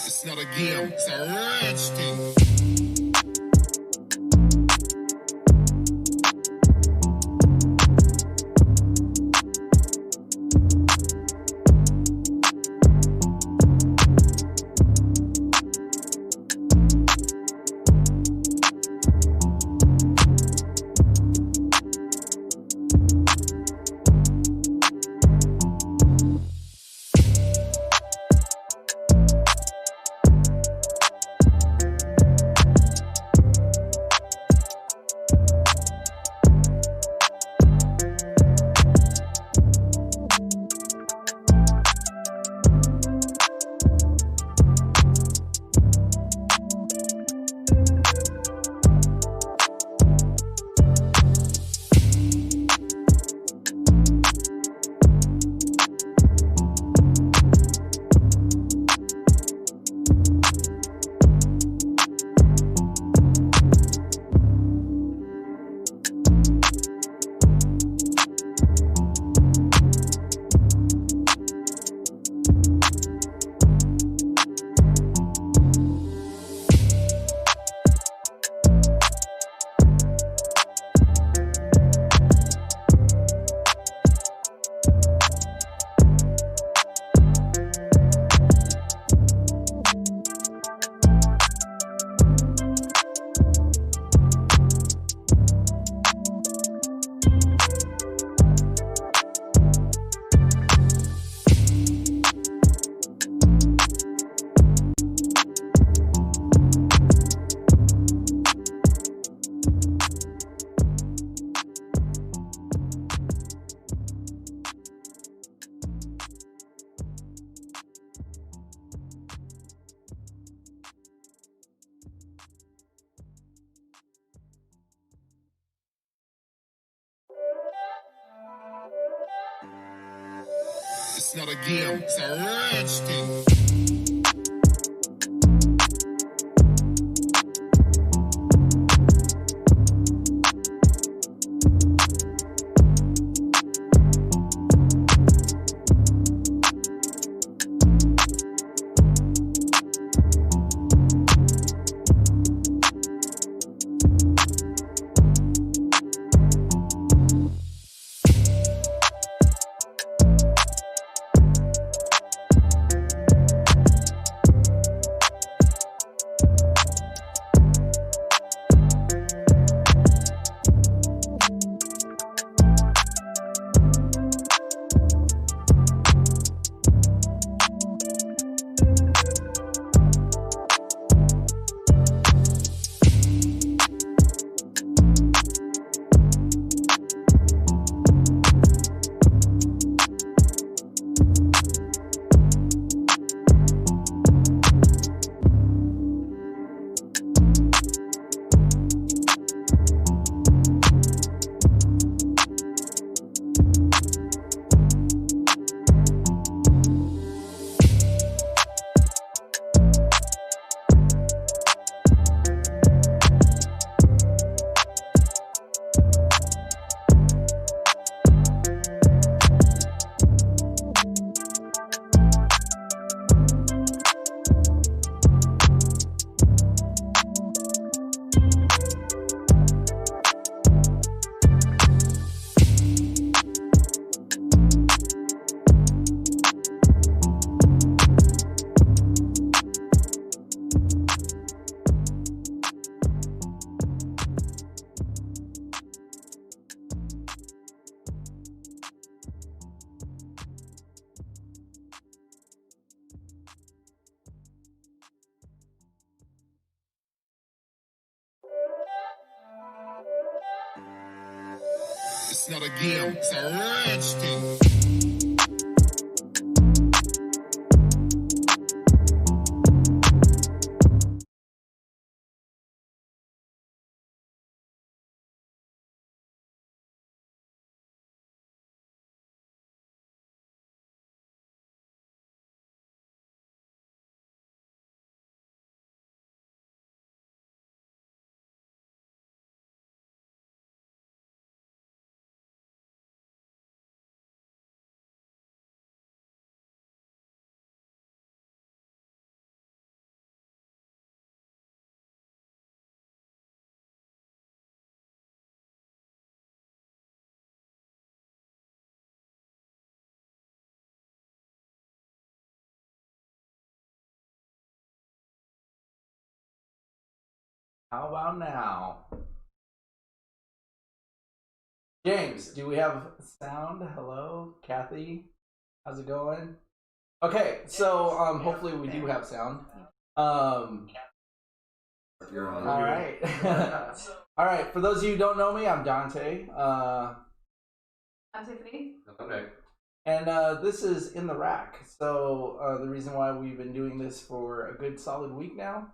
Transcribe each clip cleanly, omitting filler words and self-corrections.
It's not a game, it's a rich thing. It's not a game, it's a rich thing. It's not a game, it's a rich thing. How about now? James, do we have sound? Hello, Kathy. How's it going? Okay, so hopefully we do have sound. You're on. All right. All right. For those of you who don't know me, I'm Dante. I'm Tiffany. Okay. And this is In the Rack. So the reason why we've been doing this for a good solid week now.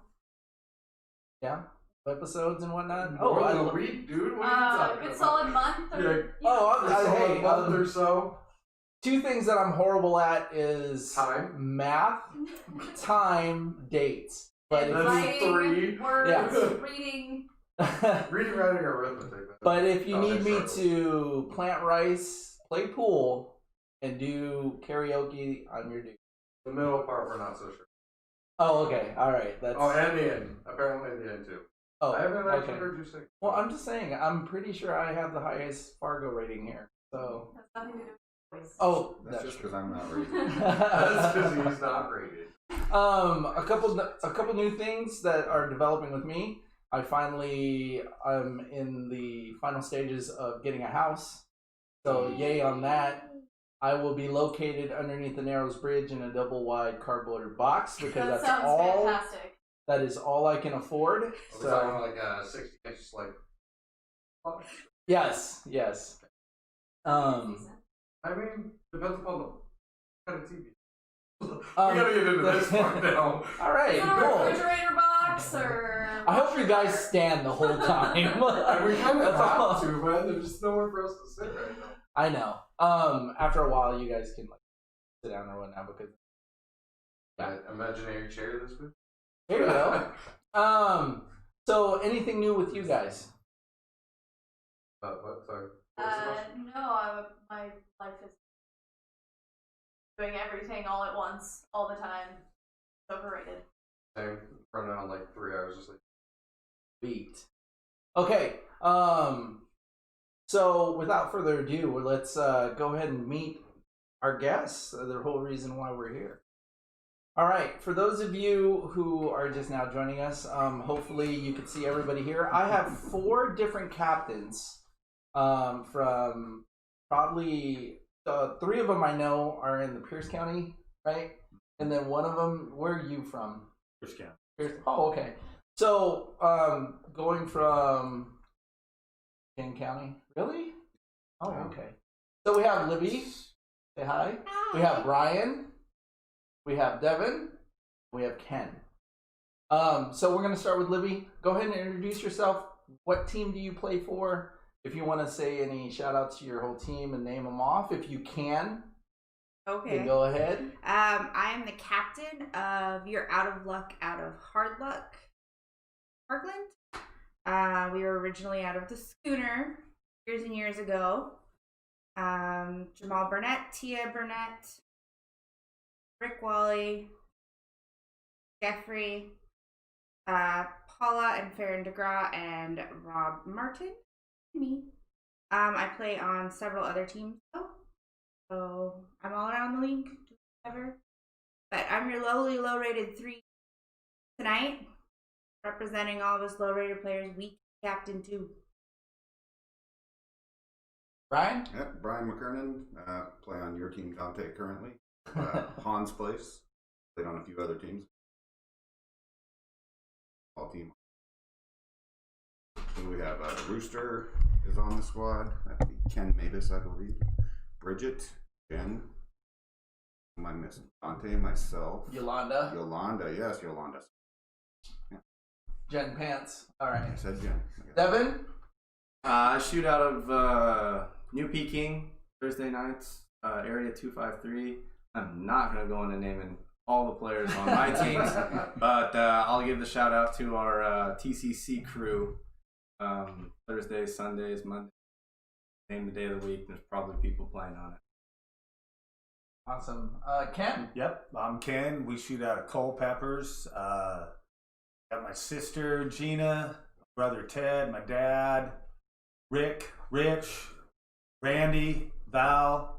Yeah. Episodes and whatnot. More than a week, dude. What are you talking Good about? solid month. Or, Hey, month or so. two things that I'm horrible at is Time. math, time, dates. But if writing, three. words, Yeah. reading. Reading, writing, arithmetic. But if you Oh, need me that's to plant rice, play pool, and do karaoke, I'm your dude. The middle part, we're not so sure. Oh, okay. All right. That's. Oh, and the end. Apparently the end too. Oh, I haven't actually okay. heard you sing. Well, I'm just saying. I'm pretty sure I have the highest Fargo rating here. So. That's nothing to do with voice. Oh, That's just because I'm not rated. That's because he's not rated. A couple new things that are developing with me. I'm in the final stages of getting a house. So yay on that. I will be located underneath the Narrows Bridge in a double wide cardboard box because that that's sounds all. fantastic. That is all I can afford. We're So talking like 60 inches, like. yes. I mean, depends upon the kind of TV. We Um, gotta get into this part now. All right, Is it a cool. refrigerator box or? I hope you guys stand the whole time. And we kind of That's all. have to, man. There's just nowhere for us to sit right now. I know. After a while, you guys can like sit down or whatnot because Imaginary chair this week. there you go. So anything new with you guys? What? Sorry. What was the question? No, my life is doing everything all at once, all the time. It's overrated. Same. Running on like 3 hours of sleep. Sweet. Okay. So without further ado, let's go ahead and meet our guests. The whole reason why we're here. All right. For those of you who are just now joining us, hopefully you can see everybody here. I have 4 different captains from probably 3 of them I know are in the Pierce County, right? And then one of them, where are you from? Pierce County. Oh, okay. So, going from King County, really? Oh, okay. So we have Libby. Say hi. We have Brian. We have Devin. We have Ken. So we're gonna start with Libby. Go ahead and introduce yourself. What team do you play for? If you want to say any shout outs to your whole team and name them off, if you can. Okay. Then go ahead. I am the captain of You're Out of Luck, Out of Hard Luck, Parkland. We were originally out of the Schooner years and years ago. Jamal Burnett, Tia Burnett, Rick Wally, Jeffrey, Paula and Farron DeGraw, and Rob Martin. Me. I play on several other teams though. So I'm all around the league, whatever. But I'm your lowly low-rated 3 tonight, representing all of us low-rated players. Weak captain 2. Brian? Yep, Brian McKernan, play on your team, Dante, currently. Hans Place, played on a few other teams. All team. Then we have Rooster is on the squad. That'd be Ken Mavis, I believe. Bridget, Jen. Who am I missing? Dante, myself. Yolanda. Yolanda, yes, Yolanda. Jen Pants. All right. I said Jen. Devin? I shoot out of New Peking Thursday nights, area 253. I'm not going to go into naming all the players on my teams, but I'll give the shout out to our TCC crew. Thursdays, Sundays, Mondays. Name the day of the week. There's probably people playing on it. Awesome. Ken? Yep, I'm Ken. We shoot out of Culpeppers. Got my sister Gina, my brother Ted, my dad, Rick, Rich, Randy, Val.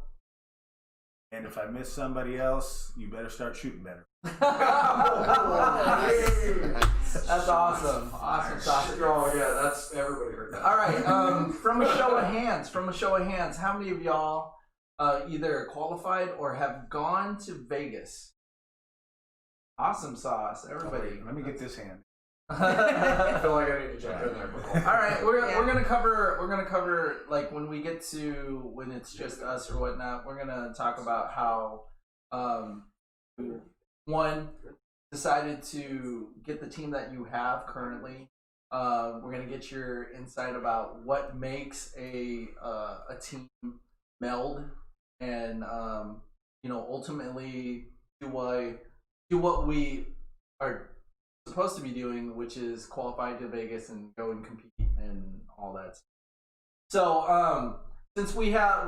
And if I miss somebody else, you better start shooting better. That's awesome. Awesome sauce. Oh yeah, that's everybody heard that. All right. From a show of hands, how many of y'all either qualified or have gone to Vegas? Awesome sauce, everybody. Let me get this hand. I feel like I need to jump in there before. All right, we're gonna cover like when we get to when it's just us or whatnot. We're gonna talk about how one decided to get the team that you have currently. We're gonna get your insight about what makes a team meld, and ultimately do what we are supposed to be doing, which is qualify to Vegas and go and compete and all that. So since we have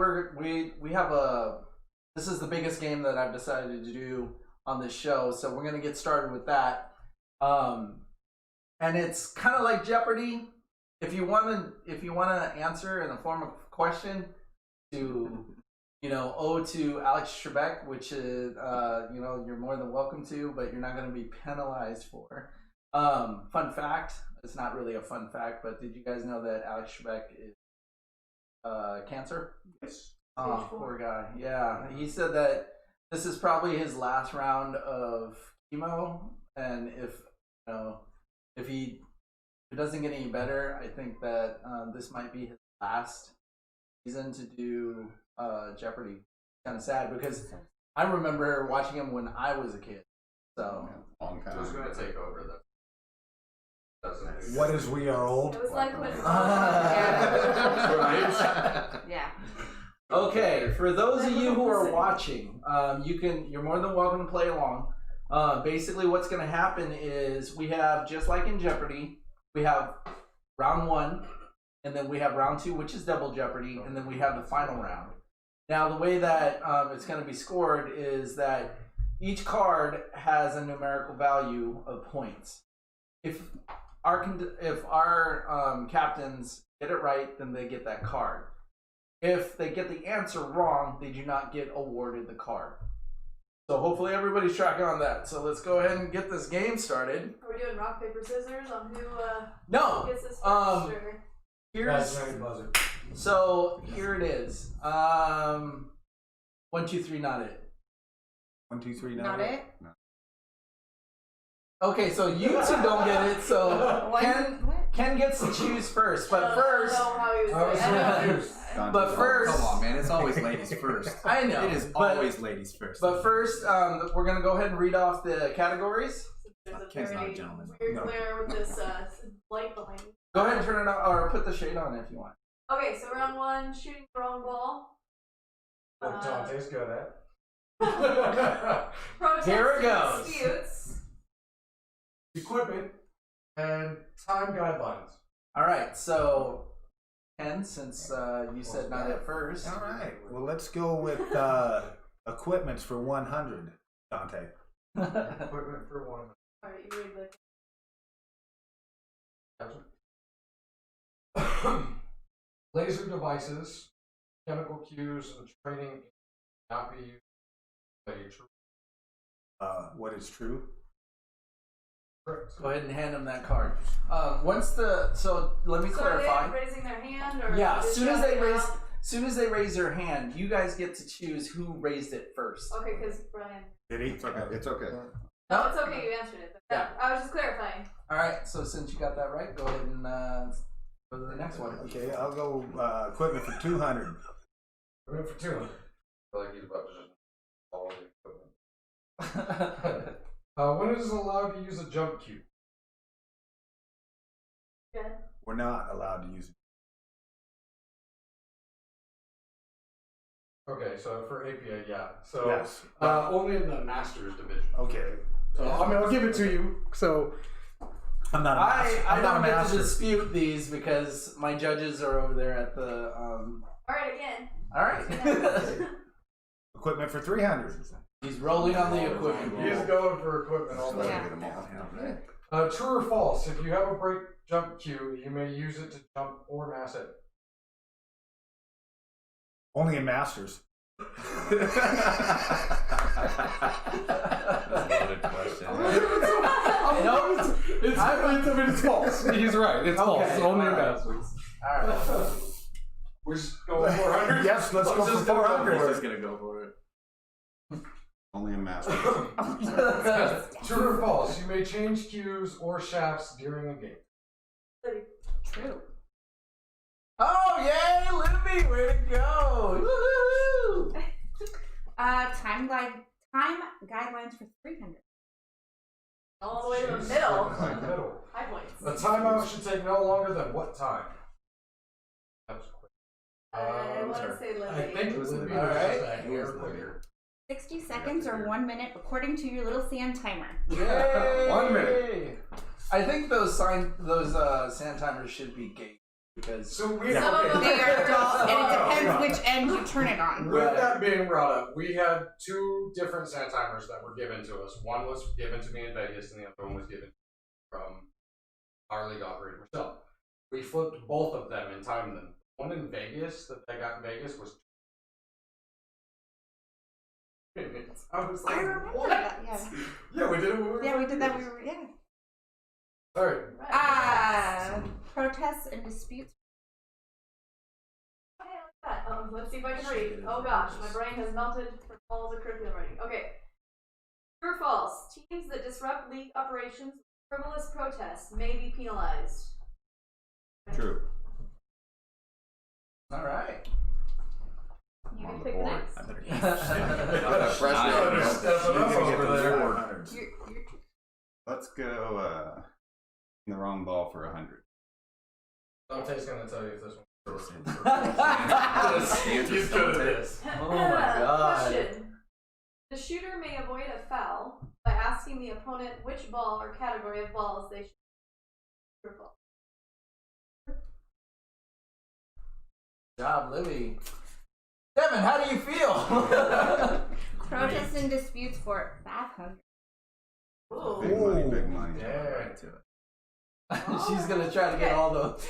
this is the biggest game that I've decided to do on this show, so we're gonna get started with that. And it's kind of like Jeopardy. If you wanna answer in the form of a question to to Alex Trebek, which is you're more than welcome to, but you're not going to be penalized for. Fun fact, it's not really a fun fact, but did you guys know that Alex Trebek is cancer? Yes. Oh, poor guy. Yeah, he said that this is probably his last round of chemo, and if it doesn't get any better, I think that this might be his last season to do Jeopardy. Kind of sad because I remember watching him when I was a kid. So Long time. Who's gonna take over that? What is we are old? It was like when. Yeah. okay, for those of you who are watching, you're more than welcome to play along. Basically, what's going to happen is we have, just like in Jeopardy, we have round 1, and then we have round 2, which is double Jeopardy, and then we have the final round. Now, the way that it's going to be scored is that each card has a numerical value of points. If our captains get it right, then they get that card. If they get the answer wrong, they do not get awarded the card. So hopefully everybody's tracking on that. So let's go ahead and get this game started. Are we doing rock, paper, scissors on who No. gets this first? Or? So here it is. 1, 2, 3, not it. 1, 2, 3, Not it? Okay, so you two don't get it. So Ken gets to choose first, but first. I don't know how he was I was saying. so confused. But first, Come on, man. It's always ladies first. I know. It is but- always ladies first. But first, we're gonna go ahead and read off the categories. There's a Ken's not a very gentleman. weird No. glare with this light behind me. Go ahead and turn it on, or put the shade on if you want. Okay, so round 1, shooting the wrong ball. What Dante's good at. Protest Here it and goes. disputes. Equipment and time guidelines. All right, so Ken, since you said not at first. All right. Well, let's go with equipments for 100, Dante. Equipment for 1. Alright, you read the. Laser devices, chemical cues, and training not be used by a true. What is true? Go ahead and hand him that card. So let me So clarify. are they raising their hand or? Yeah, just soon as they shouting raise, out? soon as they raise their hand, you guys get to choose who raised it first. Okay, because Brian. Did he? It's okay. It's okay. No, it's okay. You answered it. Yeah. I was just clarifying. All right, so since you got that right, go ahead and go to the next one. Okay, I'll go equipment for 200. Equipment for 2. I feel like he's about to just follow the equipment. When is it allowed to use a jump cue? Good. We're not allowed to use it. Okay, so for APA, yeah. So Yes. only in the Masters division. Okay. So I mean, I'll give it to you. So I'm not a I I'm not a don't get to master. dispute these because my judges are over there at the. Alright, again. All right. Equipment for 300. He's rolling on the equipment. he is going for equipment all Just let day. her get them all. True or false? If you have a break jump cue, you may use it to jump or mass it. Only in masters. That's a loaded question. Nope. It It's false. He's right. It's false. Okay, It's only all right. ambassadors. All right. We're just going 400. Yes, let's go for We're 400. just gonna go for it. Only a master. True or false? You may change cues or shafts during a game. True. Oh yay, Libby, way to go! Woohoo! Time guidelines for 300. All the way to the middle. Middle. High points. A timeout should take no longer than what time? That was quick. I want to say I Libby. think it was Libby. All right. It was quicker. 60 seconds or 1 minute according to your little sand timer. Yay! 1 minute. I think those sand timers should be gated because So we Some of them They are dull, and it No. depends which end you turn it on. With that being brought up, we had 2 different sand timers that were given to us. One was given to me in Vegas, and the other one was given from our league operator Michelle. We flipped both of them and timed them. One in Vegas that I got in Vegas was 2 minutes. I was like, I remember what? that. Yeah. Yeah, we did it. When we were Yeah, we did that. Vegas. Yeah. All right. Protests and disputes. Okay, I like that. Let's see if I can read. Oh gosh, my brain has melted from all the curriculum writing. Okay. True or false? Teams that disrupt league operations with frivolous protests may be penalized. True. all right. You On can the pick the board. next. I better Stepping up over there. 400. You're Let's go in the wrong ball for 100. Dante's gonna tell you if this one's He's good at this. Oh my god. Question. The shooter may avoid a foul by asking the opponent which ball or category of balls they should true or false. Good job, Libby. Devin, how do you feel? protests and disputes for 500. Ooh. Big money, big money. Yeah. Right to it. She's gonna try to get all the.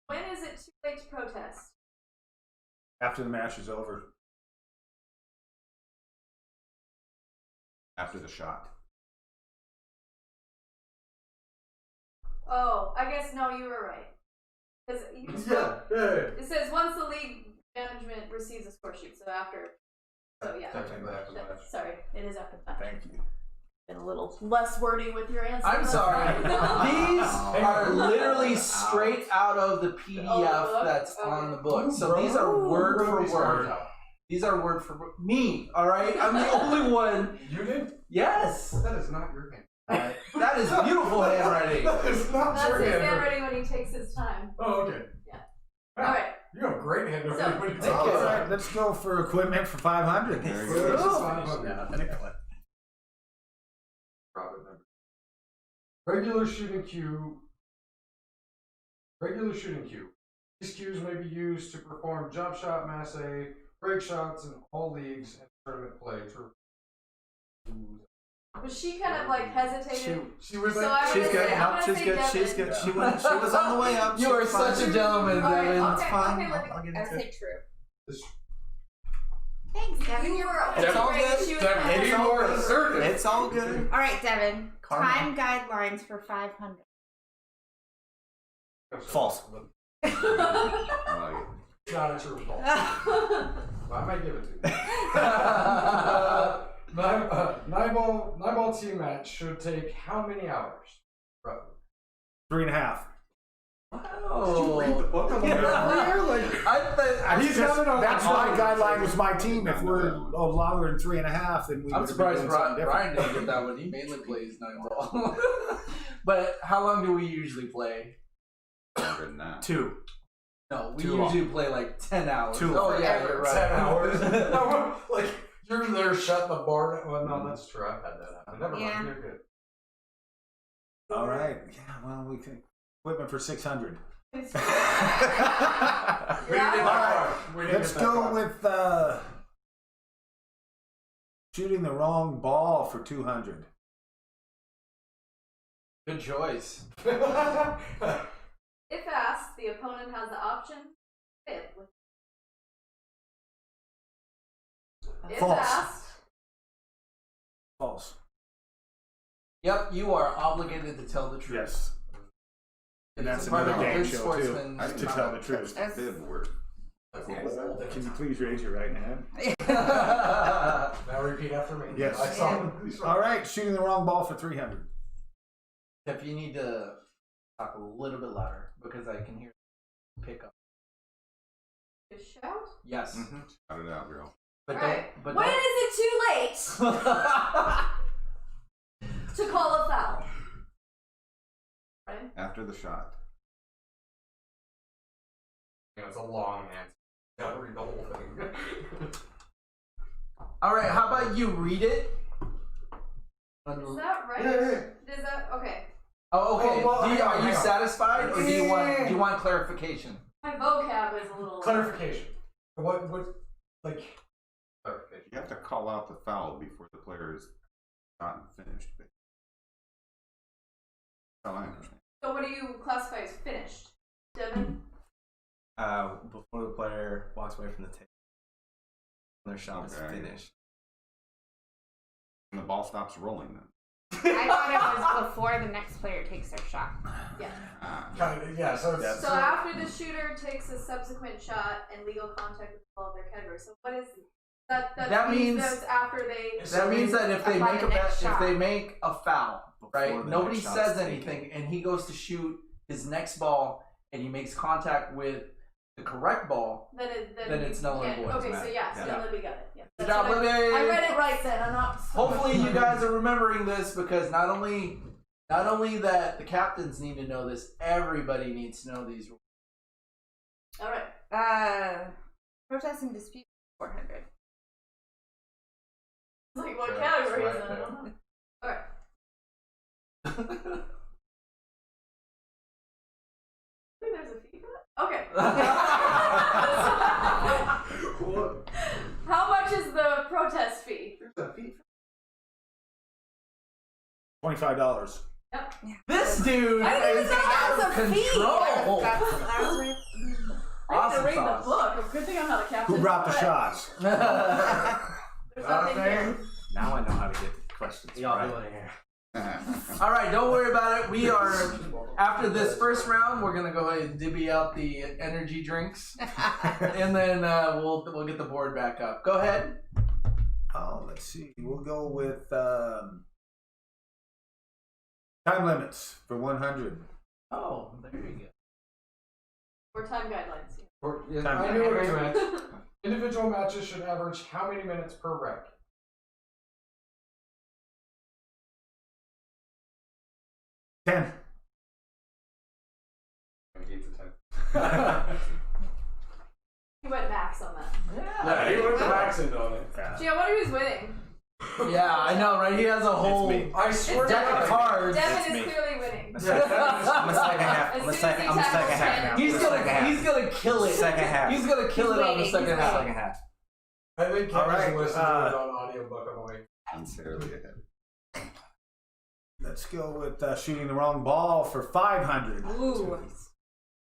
When is it too late to protest? After the match is over. After the shot. Oh, I guess no, you were right. Because it says once the league management receives a score sheet, so after. So yeah. Technically after the match. Sorry, it is after the match. Thank you. Been a little less wordy with your answer. I'm that's sorry. fine. These are literally straight out of the PDF book? that's Okay. on the book. So these are word for word. These are word for word. Me, all right? I'm the only one. You did? Yes. That is not your hand. That is beautiful handwriting. That is not That's your his hand. handwriting when he takes his time. Oh, okay. Yeah. Wow. All right. You have great handwriting So- when you Thank take you. All it. right, let's go for equipment for 500. Very Well, good. this is Ooh. 500. Profit number. Regular shooting cue. Regular shooting cue. These cues may be used to perform jump shot, masse, break shots in all leagues and tournament play. True. Was she kind of like hesitated? She was So like, I'm She's gonna good. say- I'm No, gonna she's say good. Devin. She's good. She was on the way up. You are such a gentleman, Alright, Devin. okay. It's fine. Okay, let me- I'll get I would into say it. true. This- Thanks, Devin. You were It's all great. good. She was Devin, kind of- you are assertive. It's all good. All right, Devin. Karma. Time guidelines for 500. False. I like it. It's not a true or false. I might give it to you. Nine ball team match should take how many hours? Roughly. 3.5. Oh. That's my guideline with my team. If we're longer than 3.5, then we I'm would be surprised doing something Brian different. didn't get that one. He mainly plays 9 ball. But how long do we usually play? Longer than that. 2. No, we Too usually play like 10 hours. 2 Oh yeah, you're right. 10 hours. No, like you're there shutting the bar down. Well, no, that's true. I've had that happen. Never mind. Yeah. You're good. All right. Yeah, well, we can equipment for 600. We didn't get Yeah. that far. We didn't Let's get that go far. with shooting the wrong ball for 200. Good choice. If asked, the opponent has the option to hit with. If False. asked, False. Yep, you are obligated to tell the truth. Yes. And that's It's part another of game good show too. sportsman I didn't To know tell that the truth. that's the bib word. Can you please raise your right hand? Now repeat after me. Yes. I saw All right, shooting the wrong ball for 300. If you need to talk a little bit louder because I can hear pick up. Just shout. Yes. Shout it out, girl. But Alright. don't. When is it too late to call a foul? Right? After the shot. It's a long answer. Gotta read the whole thing. All right. How about you read it? Is that right? Yeah. Is that okay? Oh, okay. Well, hang on, are you hang on. satisfied, or do you want clarification? My vocab is a little. Clarification. What, like, clarification. You have to call out the foul before the player is not finished. That's how I understand. So what do you classify as finished? Devin? Before the player walks away from the table, their shot is Okay. finished. And the ball stops rolling then. I thought it was before the next player takes their shot. Yeah. Kind of, yeah, so it's. So after the shooter takes a subsequent shot and legal contact with the ball of their category. So what is that? That means- that's after they. That means that if they Apply make the a next if shot. they make a foul, right? Before the Nobody next shot's says taken. anything, and he goes to shoot his next ball, and he makes contact with the correct ball. Then it's null and yeah, void. Okay, so yeah, so Yeah. then Libby got it. Yeah. Good That's job, what Libby. I read it right then. I'm not. Hopefully, you guys are remembering this because not only that the captains need to know this, everybody needs to know these rules. All right. Protest and dispute 400. Like what Okay, category right is that? I there. don't know. All right. I think there's a fee for that. Okay. How much is the protest fee? $25. Yep. This dude I didn't even is know that out was of a fee. control. That was right. I have to Awesome read sauce. the book. Good thing I'm not a captain. Who brought the But shots? There's Not a nothing here. Now I know how to get questions right. All right, don't worry about it. We are after this first round. We're gonna go ahead and divvy out the energy drinks, and then we'll get the board back up. Go ahead. Oh, let's see. We'll go with time limits for 100. Oh, there you go. Or time guidelines. I knew what you meant. Individual matches should average how many minutes per rec? 10. 8 to 10. He went max on that. Yeah, he went to accent on it. Gee, I wonder who's winning. Yeah, I know, right? He has a whole me. I swear to deck of God. cards. Devin me. is clearly winning. I'm a second half. As I'm a soon as second. he I'm a second tackles half Ken. now. He's I'm a second half. gonna kill it. Second half. He's gonna kill He's it on the waiting, second he's half. Second half. I think Ken All right, has listened to it on audiobook. I'm like, Unfairly ahead. Let's go with shooting the wrong ball for 500. Ooh.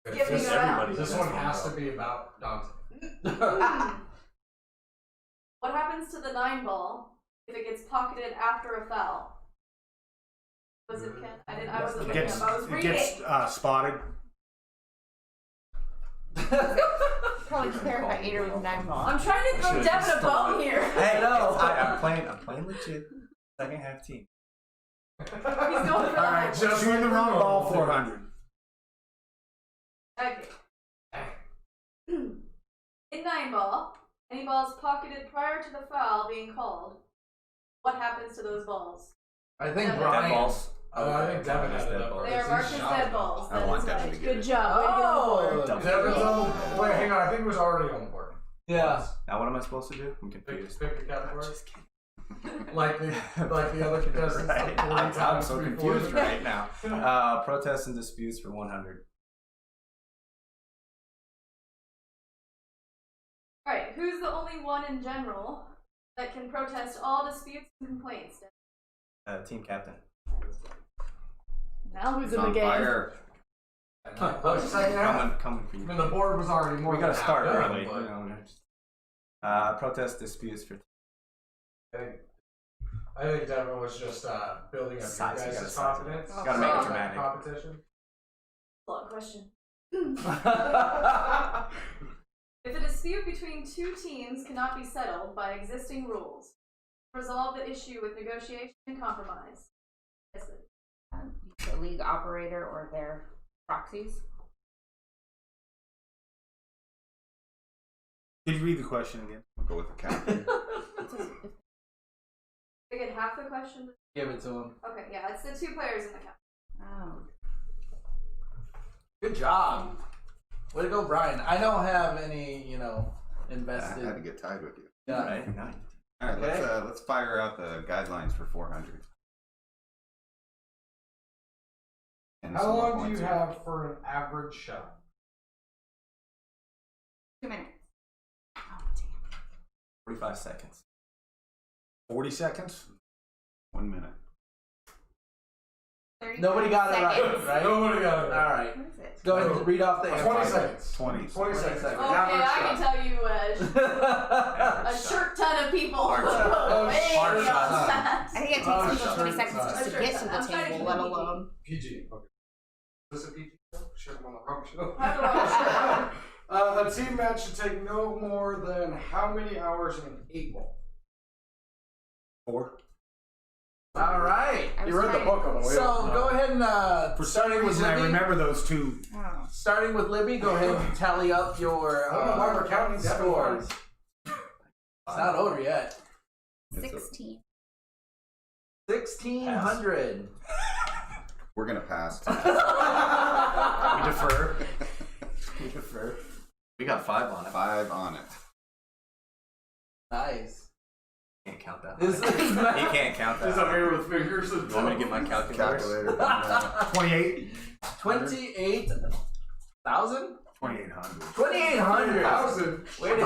this, Skipping around. this one has to be about Dante. What happens to the 9 ball if it gets pocketed after a foul? Was it Ken? I wasn't It looking gets, up. I was it reading. gets spotted. Probably clarify 8 or 9 ball. I'm trying to throw Should've Devin just a bone here. Hey, No. I'm playing legit. Second half team. He's going for All the right, high. Just shooting the like wrong the ball, normal. 400. Okay. In 9 ball, any balls pocketed prior to the foul being called, what happens to those balls? I think Dead Brian. balls. I think Devin had it Dead up. balls. They are marked as dead balls. I That want is Devin right. to get Good it. job. Way to get on the board. Devin's on. Wait, hang on. I think it was already on the board. Yeah. Now what am I supposed to do? I'm Pick, confused. pick the category. Just kidding. Like the other contestants. Right. like 40 I'm times so before. confused right now. Protests and disputes for 100. Alright, who's the only one in general that can protest all disputes and complaints? Team captain. Now who's He's on fire. What's the second half? Coming for you. I mean, the board was already more We gotta than start half done, early. but- You know, protest disputes for. Okay. I think Devin was just building up your Size, you gotta guys' size it. confidence. Oh, Gotta make it sorry. dramatic. Competition. Long question. If a dispute between two teams cannot be settled by existing rules, resolve the issue with negotiation and compromise. Yes, it- The league operator or their proxies. Could you read the question again? I'll go with the captain. I get half the question. Give it to him. Okay, yeah, it's the two players in the cap. Oh. Good job. Way to go, Brian. I don't have any, I invested. had to get tied with you. Yeah. Right? Nice. All right, Okay. let's fire out the guidelines for 400. And How some more long do you points here. have for an average shot? 2 minutes. 45 seconds. 40 seconds? 1 minute. 35 Nobody got it right, seconds. right? Nobody got it. All right. What is it? Go ahead and read off the 20 answer. seconds. 20. 20 seconds. seconds. Okay, I can tell you a shirt ton of people. Hard shot. Way Hard beyond shot. that. I think it takes Oh, people sure. 20 seconds just to Sure. get to the I'm trying to table, keep let it PG. alone. PG. Okay. Is this a PG show? Shit, I'm on the wrong show. How do I- A team match should take no more than how many hours in an 8 ball? 4. All right. I was You read the trying- book on the way So up. go ahead and For some starting with reason, I Libby. remember those two. Oh. Starting with Libby, go ahead and tally up your I don't know why we're counting Devin scores. first. It's not over yet. It's a- 16. 1,600. We're gonna pass. We defer. We defer. We got 5 on it. 5 on it. Nice. Can't count that. This high. is He can't count that. Just up high. here with fingers and You want me to get my calculator? Calculator. 28. 28,000? 2,800. 2,800. 1,000. Way to go.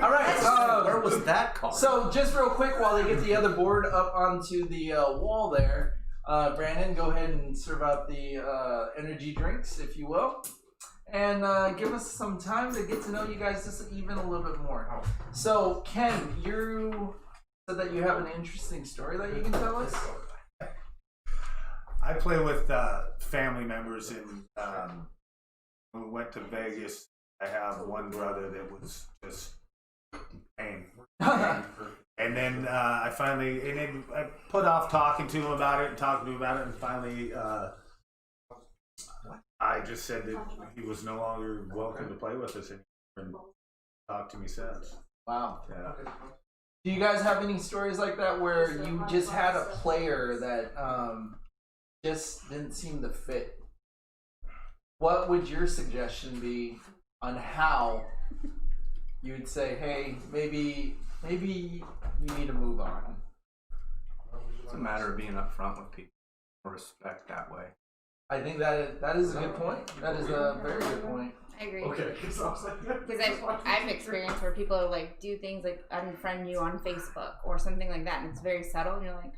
All right. Where was that card? So just real quick, while they get the other board up onto the wall there, Brandon, go ahead and serve out the energy drinks, if you will, and give us some time to get to know you guys just even a little bit more. So, Ken, you said that you have an interesting story that you can tell us. I play with family members, and when we went to Vegas, I have one brother that was just pain. And then I put off talking to him about it, and finally I just said that he was no longer welcome to play with us anymore, and talked to me since. Wow. Yeah. Do you guys have any stories like that where you just had a player that just didn't seem to fit? What would your suggestion be on how you would say, hey, maybe you need to move on? It's a matter of being upfront with people. Respect that way. I think that is a good point. That is a very good point. I agree. Okay, because I was like, Because I've experienced where people like do things like unfriend you on Facebook or something like that, and it's very subtle, and you're like,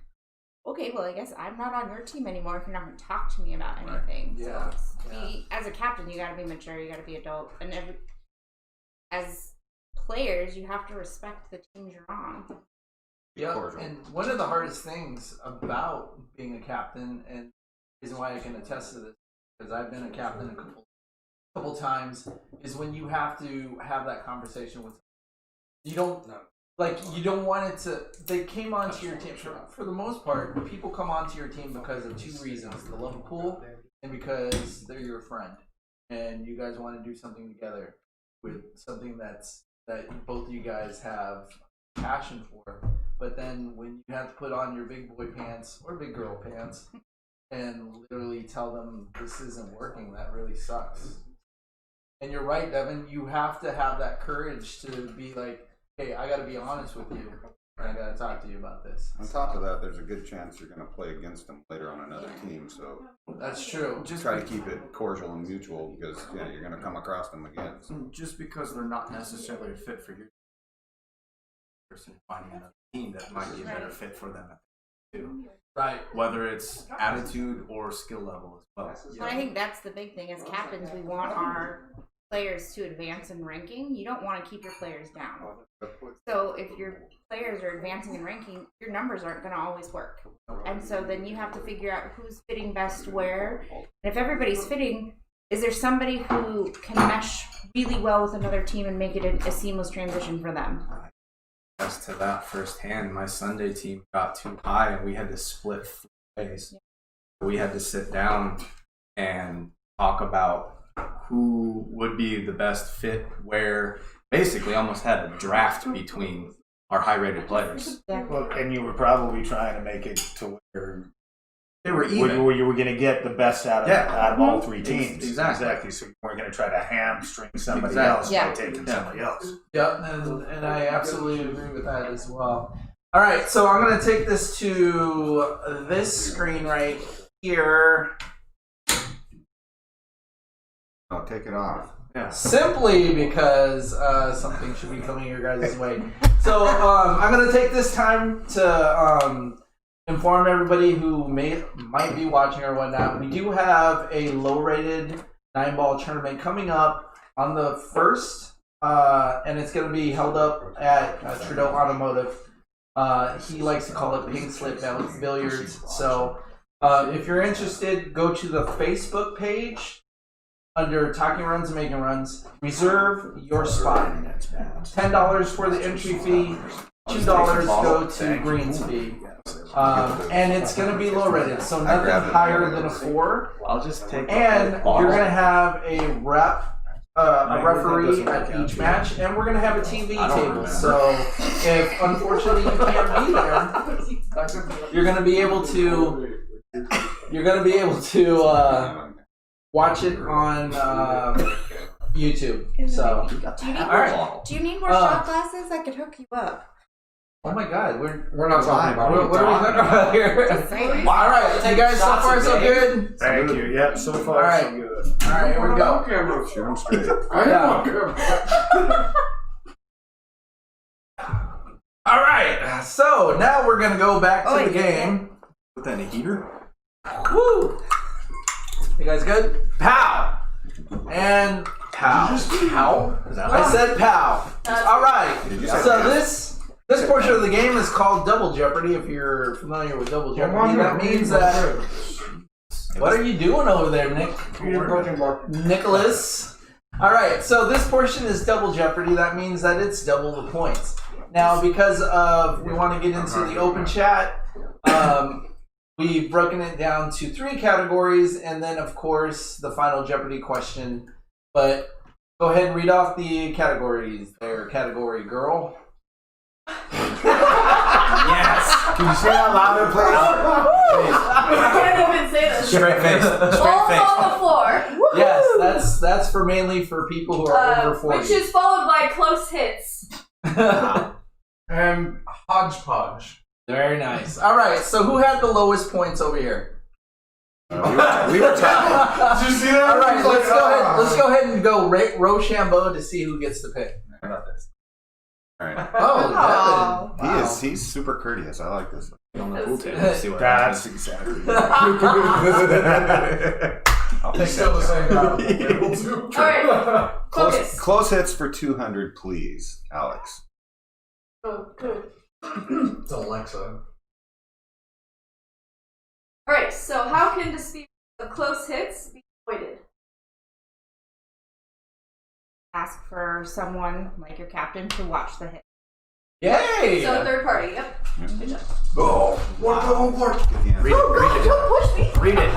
okay, well, I guess I'm not on your team anymore if you're not going to talk to me about anything. Yeah. So as a captain, you got to be mature, you got to be adult, and as players, you have to respect the teams you're on. Yeah, Cordial. and one of the hardest things about being a captain, and the reason why I can attest to this, because I've been a captain a couple times, is when you have to have that conversation with. You don't you don't want it to. They came onto your team for the most part. People come onto your team because of 2 reasons: the love of pool, and because they're your friend, and you guys want to do something together with something that both of you guys have passion for. But then when you have to put on your big boy pants or big girl pants and literally tell them this isn't working, that really sucks. And you're right, Devin, you have to have that courage to be like, hey, I got to be honest with you. I got to talk to you about this. On top of that, there's a good chance you're going to play against them later on another team, so That's true. Just try to keep it cordial and mutual because you're going to come across them again. So. Just because they're not necessarily a fit for your person, finding another team that might be a better fit for them too. Right. Whether it's attitude or skill level as well. But I think that's the big thing. As captains, we want our players to advance in ranking, you don't want to keep your players down. So if your players are advancing in ranking, your numbers aren't going to always work. And so then you have to figure out who's fitting best where. And if everybody's fitting, is there somebody who can mesh really well with another team and make it a seamless transition for them? As to that firsthand, my Sunday team got too high and we had to split ways. We had to sit down and talk about who would be the best fit where. Basically almost had a draft between our high-rated players. Well, and you were probably trying to make it to where They were even. where you were going to get the best out of all three teams. Exactly. So you weren't going to try to hamstring somebody Exactly. else by taking somebody else. Yep, and I absolutely agree with that as well. All right, so I'm going to take this to this screen right here. I'll take it off. Yeah. Simply because something should be coming your guys' way. So I'm gonna take this time to inform everybody who might be watching or whatnot. We do have a low-rated 9-ball tournament coming up on the 1st, and it's gonna be held up at Trudeau Automotive. He likes to call it Pink Slip Billiards. So if you're interested, go to the Facebook page. Under Talking Runs and Making Runs, reserve your spot. $10 for the entry fee, $2 go to Green's fee. And it's going to be low rated, so nothing higher than a 4. I'll just take. And you're going to have a referee at each match, and we're going to have a TV table. So if unfortunately you can't be there, you're going to be able to. Watch it on YouTube. So, all right. Do you need more shot glasses? I could hook you up. Oh my God, We're not talking about it. what are we talking about here? Just saying. All right, you guys, so far so good. Thank you. Yep, so far All right. so good. All right, here we go. Shoot 'em straight. All right, so now we're gonna go back to the game. Put that in a heater. Woo! You guys good? Pow! And pow. How? Is that I said pow. All right. Did you say So pow? this portion of the game is called Double Jeopardy. If you're familiar with Double Jeopardy, that means that. What are you doing over there, Nick? Nicholas. All right. So this portion is Double Jeopardy. That means that it's double the points. Now, because of we want to get into the open chat. We've broken it down to 3 categories, and then, of course, the final Jeopardy question. But go ahead and read off the categories there, category girl. Yes. Can you say that louder, please? I can't even say this. Straight face. Balls Straight face. on the floor. Yes, that's for mainly for people who are over 40. Which is followed by close hits. And hodgepodge. Very nice. All right, so who had the lowest points over here? We were tied. Did you see that? All right, let's go ahead and go Rochambeau to see who gets to pick. How about this? All right. Oh, Devin. Wow. He's super courteous. I like this. On the pool table. See what That's happens. exactly. I'll He's take still the that. same guy. Able to. Alright, focus. Close hits for 200, please, Alex. Oh, good. It's Alexa. Alright, so how can dispute of close hits be avoided? Ask for someone, like your captain, to watch the hit. Yay! So third party, yep. Good job. Oh, what the home part? Get the answer. Read it. Don't push me. Read it.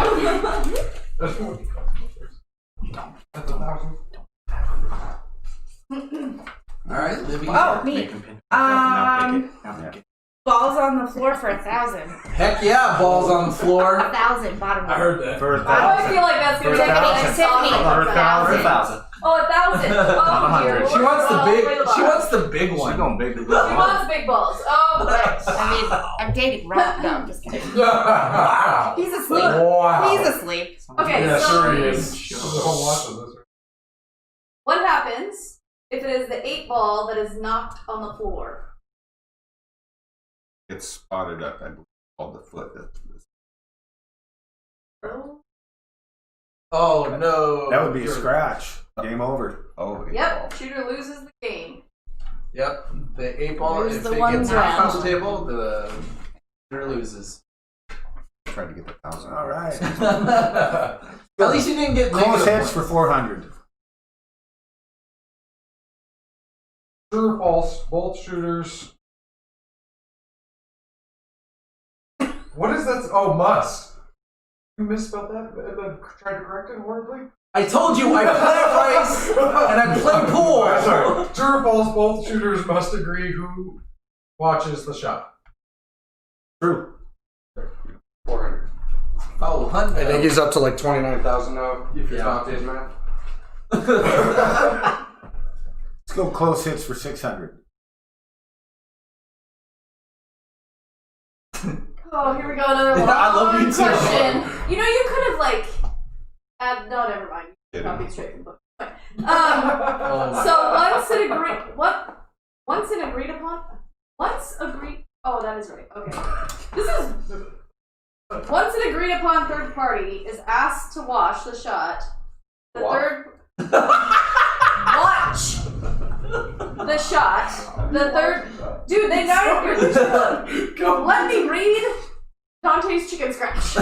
All right, Libby. Oh, me. Make him pin. Now pick it. Now pick it. Balls on the floor for 1,000. Heck yeah, balls on the floor. 1,000, bottom line. I heard that. For I always feel like that's gonna be For like a $1,000. song. For $1,000. Oh, 1,000. Oh, dear. She wants the Way big. bar. She wants the big She's one. going big. She wants big balls. Oh, right. I mean, I'm dating Rob. No, I'm just kidding. Wow. He's asleep. Wow. He's asleep. Okay, Yeah, so sure he is. There's a whole lot of this. what happens if it is the 8-ball that is knocked on the floor? It's spotted up. I believe called the foot. Oh no. That would be a scratch. Game over. Oh, Yep, shooter loses the game. Yep. The 8 ball. There's If the it one gets knocked off the round. table, the shooter loses. Tried to get the 1,000. All right. At least you didn't get Close negative hits points. for 400. True or false? Both shooters. What is that? Oh, must. You misspelled that and then tried to correct it horribly? I told you I play rice and I play pool. Sorry. True or false? Both shooters must agree who watches the shot. True. 400. Oh, I think he's up to like 29,000 now, if you're Yeah. not his math. Let's go close hits for 600. Oh, here we go, another one. I love you too. Question. You know, you could have like, no, never mind. Copy straight from the book. Oh So once agreed. Oh, that is right. Okay, this is once an agreed upon third party is asked to watch the shot. The What? third watch the shot. The third dude. They know. Let me read Dante's chicken scratch.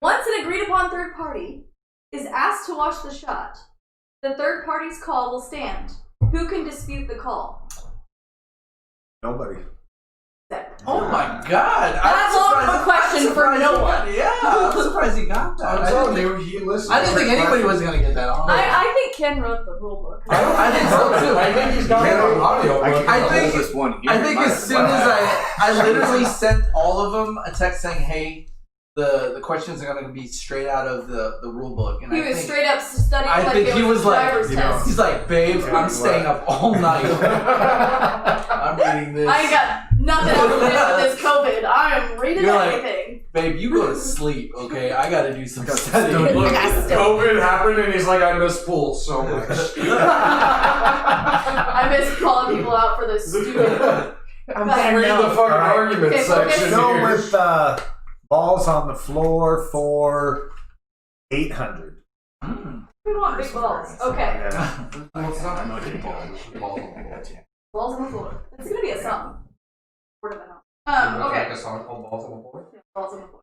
Once an agreed upon third party is asked to watch the shot, the third party's call will stand. Who can dispute the call? Nobody. Oh my god! That long of a question for no one. Yeah, I'm surprised he got that. I'm telling you, he listened. I didn't think anybody was gonna get that on. I think Ken wrote the rule book. I think so too. I think he's got it on audio. I think- this one here. I think as soon as I literally sent all of them a text saying, "Hey, the questions are gonna be straight out of the rule book," and He I was think straight up studying I like think it he was was a like, driver's you know, test. he's like, "Babe, I'm staying up all night. I'm reading this." I ain't got nothing else to do with this COVID. I am reading You're like- everything. Babe, you go to sleep, okay? I gotta do some studying. Look, Yes. COVID happened and he's like, I miss pool so much. I miss calling people out for this stupid. I'm Read better Read the know. fucking Alright. argument Okay, section focus. Go here. with balls on the floor for 800. We want big balls. Okay. Yeah. Balls on the floor. It's gonna be a song. Word of the mouth. Okay. A song called Balls on the Floor? Balls on the floor.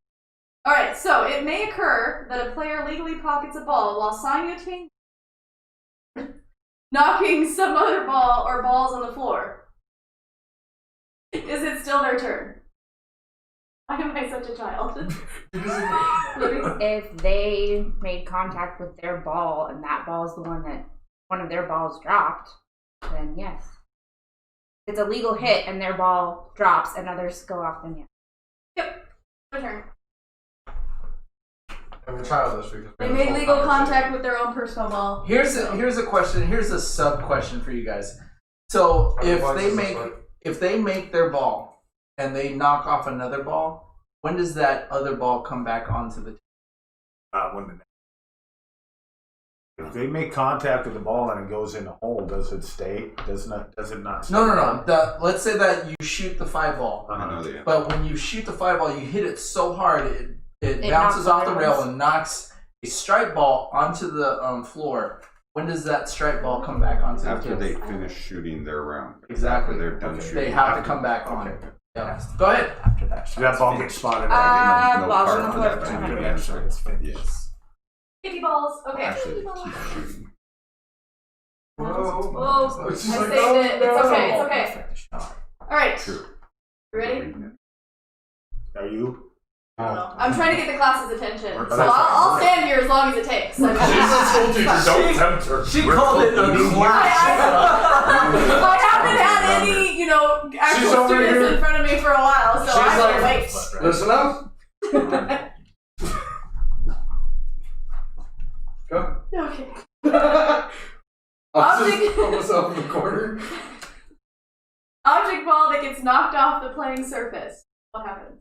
Alright, so it may occur that a player legally pockets a ball while simultaneously knocking some other ball or balls on the floor. Is it still their turn? Why am I such a child? Libby? If they made contact with their ball and that ball is the one that one of their balls dropped, then yes. It's a legal hit and their ball drops and others go off, then yes. Yep, my turn. And we're childish because we They had made this whole legal conversation. contact with their own personal ball. Here's a question. Here's a sub question for you guys. So How many points is this one? if they make their ball and they knock off another ball, when does that other ball come back onto the? If they make contact with the ball and it goes in the hole, does it stay? Does it not stay? No. Let's say that you shoot the 5 ball, I know the but when you shoot the 5 ball, you hit it so hard it It bounces knocks off the the rail rails. and knocks a strike ball onto the floor. When does that strike ball come back onto After the they table? finish shooting their round. Exactly. After they're done Okay. shooting. They have to come back on. Okay. Yeah. Go ahead. After that, So that ball gets spotted I out. get no balls card on the for floor that, for but I'm 200. good answer. Yes. Kitty balls. Okay. Actually, Kitty they balls. keep shooting. Whoa. Oh, I She's saved like, it. no, It's no. okay. It's okay. All right. True. You ready? Are you? I don't know. I'm trying to get the class's attention, We're so close. I'll stand here as long as it takes. She's a school teacher, don't tempt her. She called it a class. I haven't had any, She's actual over students here. in front of me for a while, so She's I like, can wait. Listen up. Go. Okay. I'll Object- just put myself in the corner. Object ball that gets knocked off the playing surface. What happens?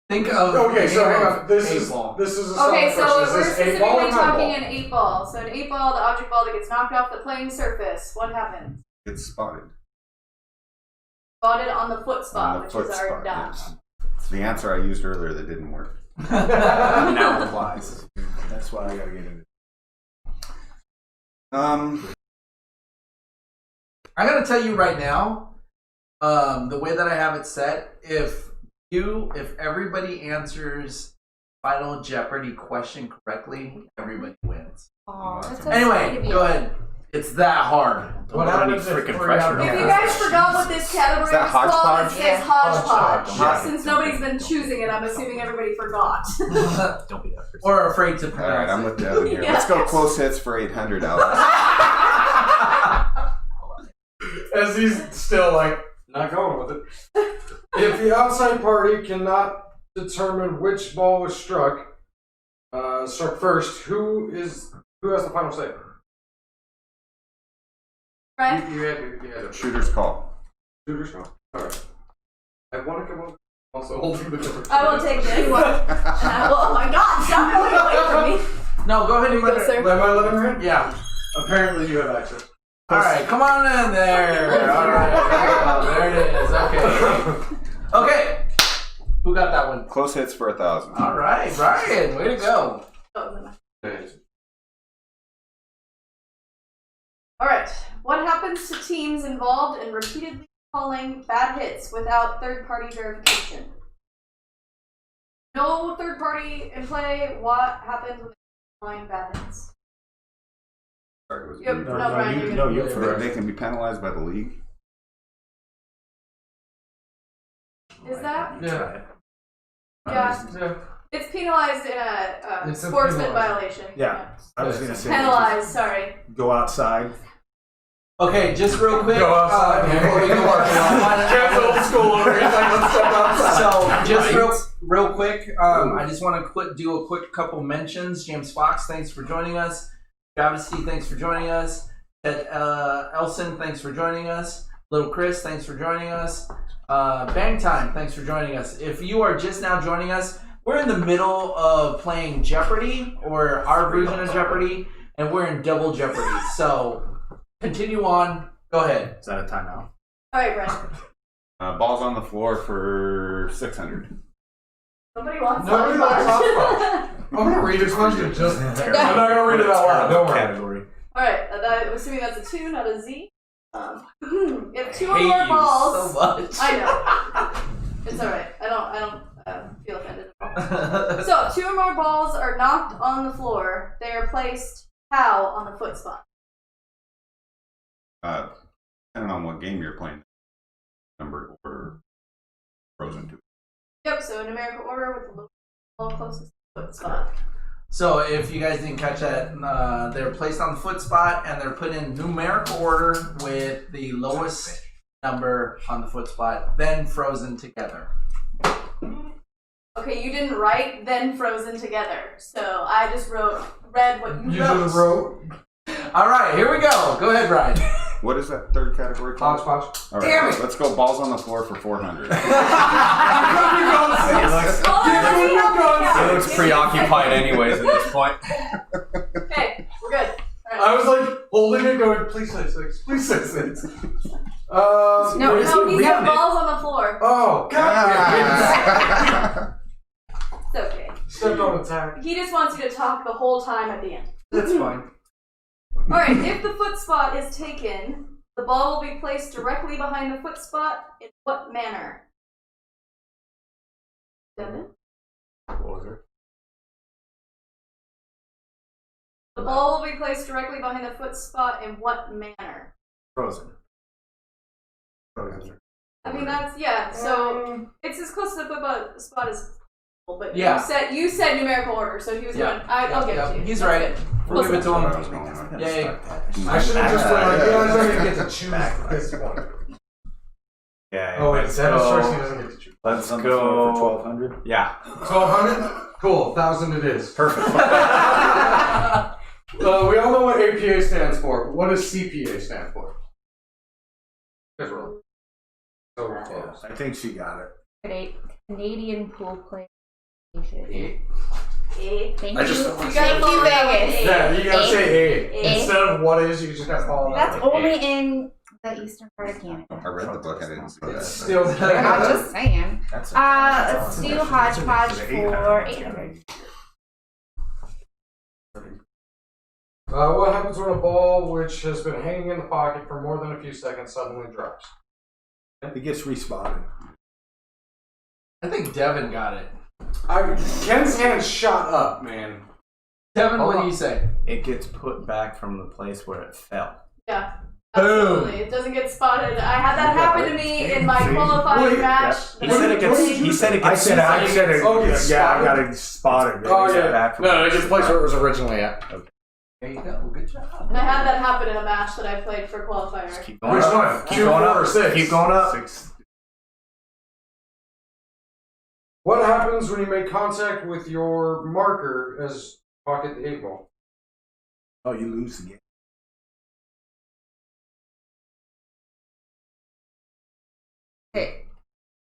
Think of Okay, so hang on. This eight is ball. a Okay, solid so question. we're Is this 8 ball or specifically 9 talking ball? an 8 ball. So an 8 ball, the object ball that gets knocked off the playing surface. What happens? It's spotted. Spotted on the foot spot, On the which foot is our spot, dot. yes. The answer I used earlier that didn't work. Now applies. That's why I gotta get into I gotta tell you right now, the way that I have it set, if everybody answers Final Jeopardy question correctly, everybody wins. Aw, that's so Anyway, sweet of you. go ahead. It's that hard. What happens if freaking we pressure have- on If Yeah. you guys forgot what this category Is that was called, hodgepodge? it says hodgepodge. Hodgepodge. Since nobody's been choosing it, I'm assuming everybody forgot. Don't be that person. Or afraid to All right, pronounce I'm it. with Devin here. Yeah. Let's go close hits for 800, Alex. As he's still like not going with it. If the outside party cannot determine which ball was struck first, who has the final say? Right? You had it. Shooter's call. Shooter's call. All right. I want to come up. Also holding the door. I will take this. Oh my god, stop going away from me. No, go ahead and let Go, sir. it. Am I letting her in? Yeah. Apparently you have access. All right, come on in there. All right, there it is. Okay. Okay. Who got that one? Close hits for 1,000. All right, Brian. Way to go. Alright, what happens to teams involved in repeatedly calling bad hits without third-party verification? No third party in play, what happens when calling bad hits? Sorry, was it Yep, you? no, Brian, you're No, good. you first. They can be penalized by the league. Is that? Yeah. Yeah. It's penalized in a It's a sportsman penalized. violation. Yeah, I was gonna say. Penalized, sorry. Go outside. Okay, just real quick. Go outside. Before we go on. Ken's old school over here. Like, let's step outside. So just real quick, I just want to do a quick couple mentions. James Fox, thanks for joining us. Travis C, thanks for joining us. Ed Elson, thanks for joining us. Little Chris, thanks for joining us. Bang Time, thanks for joining us. If you are just now joining us, we're in the middle of playing Jeopardy, or our version of Jeopardy, and we're in double Jeopardy. So continue on. Go ahead. Is that a timeout? Alright, Brian. Balls on the floor for 600. Nobody wants Nobody likes hotspot. I'm gonna read a question. Just I'm not gonna read it out loud. Don't worry. Category. Alright, I'm assuming that's a 2, not a Z. If two or Hate more you balls. so much. I know. It's alright. I don't feel offended at all. So, 2 or more balls are knocked on the floor. They are placed how on the foot spot? Depending on what game you're playing, numbered order, frozen to. Yep, so in numerical order with the lowest ball closest to the foot spot. So if you guys didn't catch that, they're placed on the foot spot and they're put in numerical order with the lowest number on the foot spot, then frozen together. Okay, you didn't write then frozen together. So I just read what you You wrote. just wrote All right, here we go. Go ahead, Brian. What is that third category called? hodgepodge. All right, Damn it. let's go balls on the floor for 400. Oh, let me help you out. He looks preoccupied anyways at this point. Okay, we're good. All right. I was like holding it, going, please say 6, please say 6. No, what is no, it? he Read said it. balls on the floor. Oh, God. It's okay. Stepped on a tack. He just wants you to talk the whole time at the end. That's fine. Alright, if the foot spot is taken, the ball will be placed directly behind the foot spot. In what manner? Devin? The ball will be placed directly behind the foot spot in what manner? Frozen. I mean, that's, yeah, so it's as close to the foot spot as possible, but Yeah. you said numerical order, so he was going, I'll give it to you. He's That's right. good. We'll give it to That's him. what I was going with. Yay. I should have just been like, you guys don't even get to choose this one. Yeah. Oh, wait, let's Dennis go. Tracy doesn't get to choose. Let's On the go floor for 1,200. Yeah. 1,200? Cool, 1,000 it is. Perfect. We all know what APA stands for, but what does CPA stand for? Guys roll. So close. I think she got it. Canadian Pool Play Association. Thank I just you. felt like Thank you, Vegas. Yeah, you gotta say A. A. Instead of what is, you just gotta follow that. That's only in the eastern part of Canada. I read the book. I didn't see that. Still I'm just saying. That's Let's do hodgepodge for 800. What happens when a ball which has been hanging in the pocket for more than a few seconds suddenly drops? It gets respotted. I think Devin got it. Ken's hand shot up, man. Devin, what do you say? It gets put back from the place where it fell. Yeah. Absolutely. It doesn't get spotted. I had that happen to me in my qualifying match. He said it gets. He said it gets. I said it. Oh, it's yeah, I spotted? got it spotted. Oh, It yeah. gets back from No, the it gets placed where it was originally at. There you go. Good job. And I had that happen in a match that I played for qualifier. Just keep going Which up. one? Keep 2, going 4, up. or 6? Keep going up. 6. What happens when you make contact with your marker as you pocket the 8 ball? Oh, you lose again. Okay.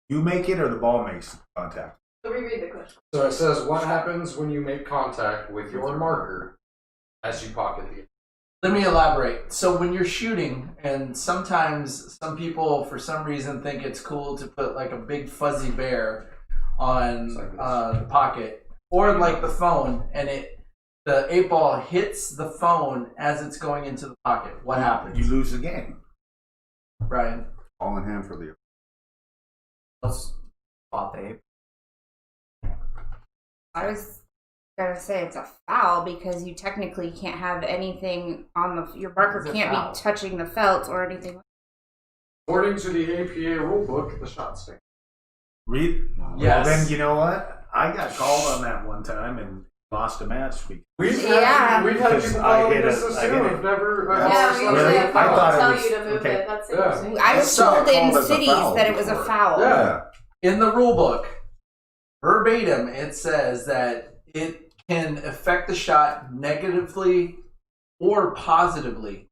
You make it, or the ball makes contact. So reread the question. So it says, what happens when you make contact with your marker as you pocket the 8? Let me elaborate. So when you're shooting, and sometimes some people, for some reason, think it's cool to put like a big fuzzy bear on the pocket, or like the phone, and the 8 ball hits the phone as it's going into the pocket. What happens? You lose the game. Brian. All in hand for the. Let's spot the 8. I was gonna say it's a foul because you technically can't have anything on your marker It's a can't foul. be touching the felt or anything. According to the APA rulebook, the shot stand. Read. Yes. Well, then you know what? I got called on that one time and lost a match. We've Yeah. had people Because follow I hit business I too. hit I've never. Yeah, we usually Really? have I people thought it tell was- you to move okay. it. That's Yeah. interesting. I was I saw told it in called as a cities foul that it was a before. foul. Yeah. In the rule book, verbatim, it says that it can affect the shot negatively or positively,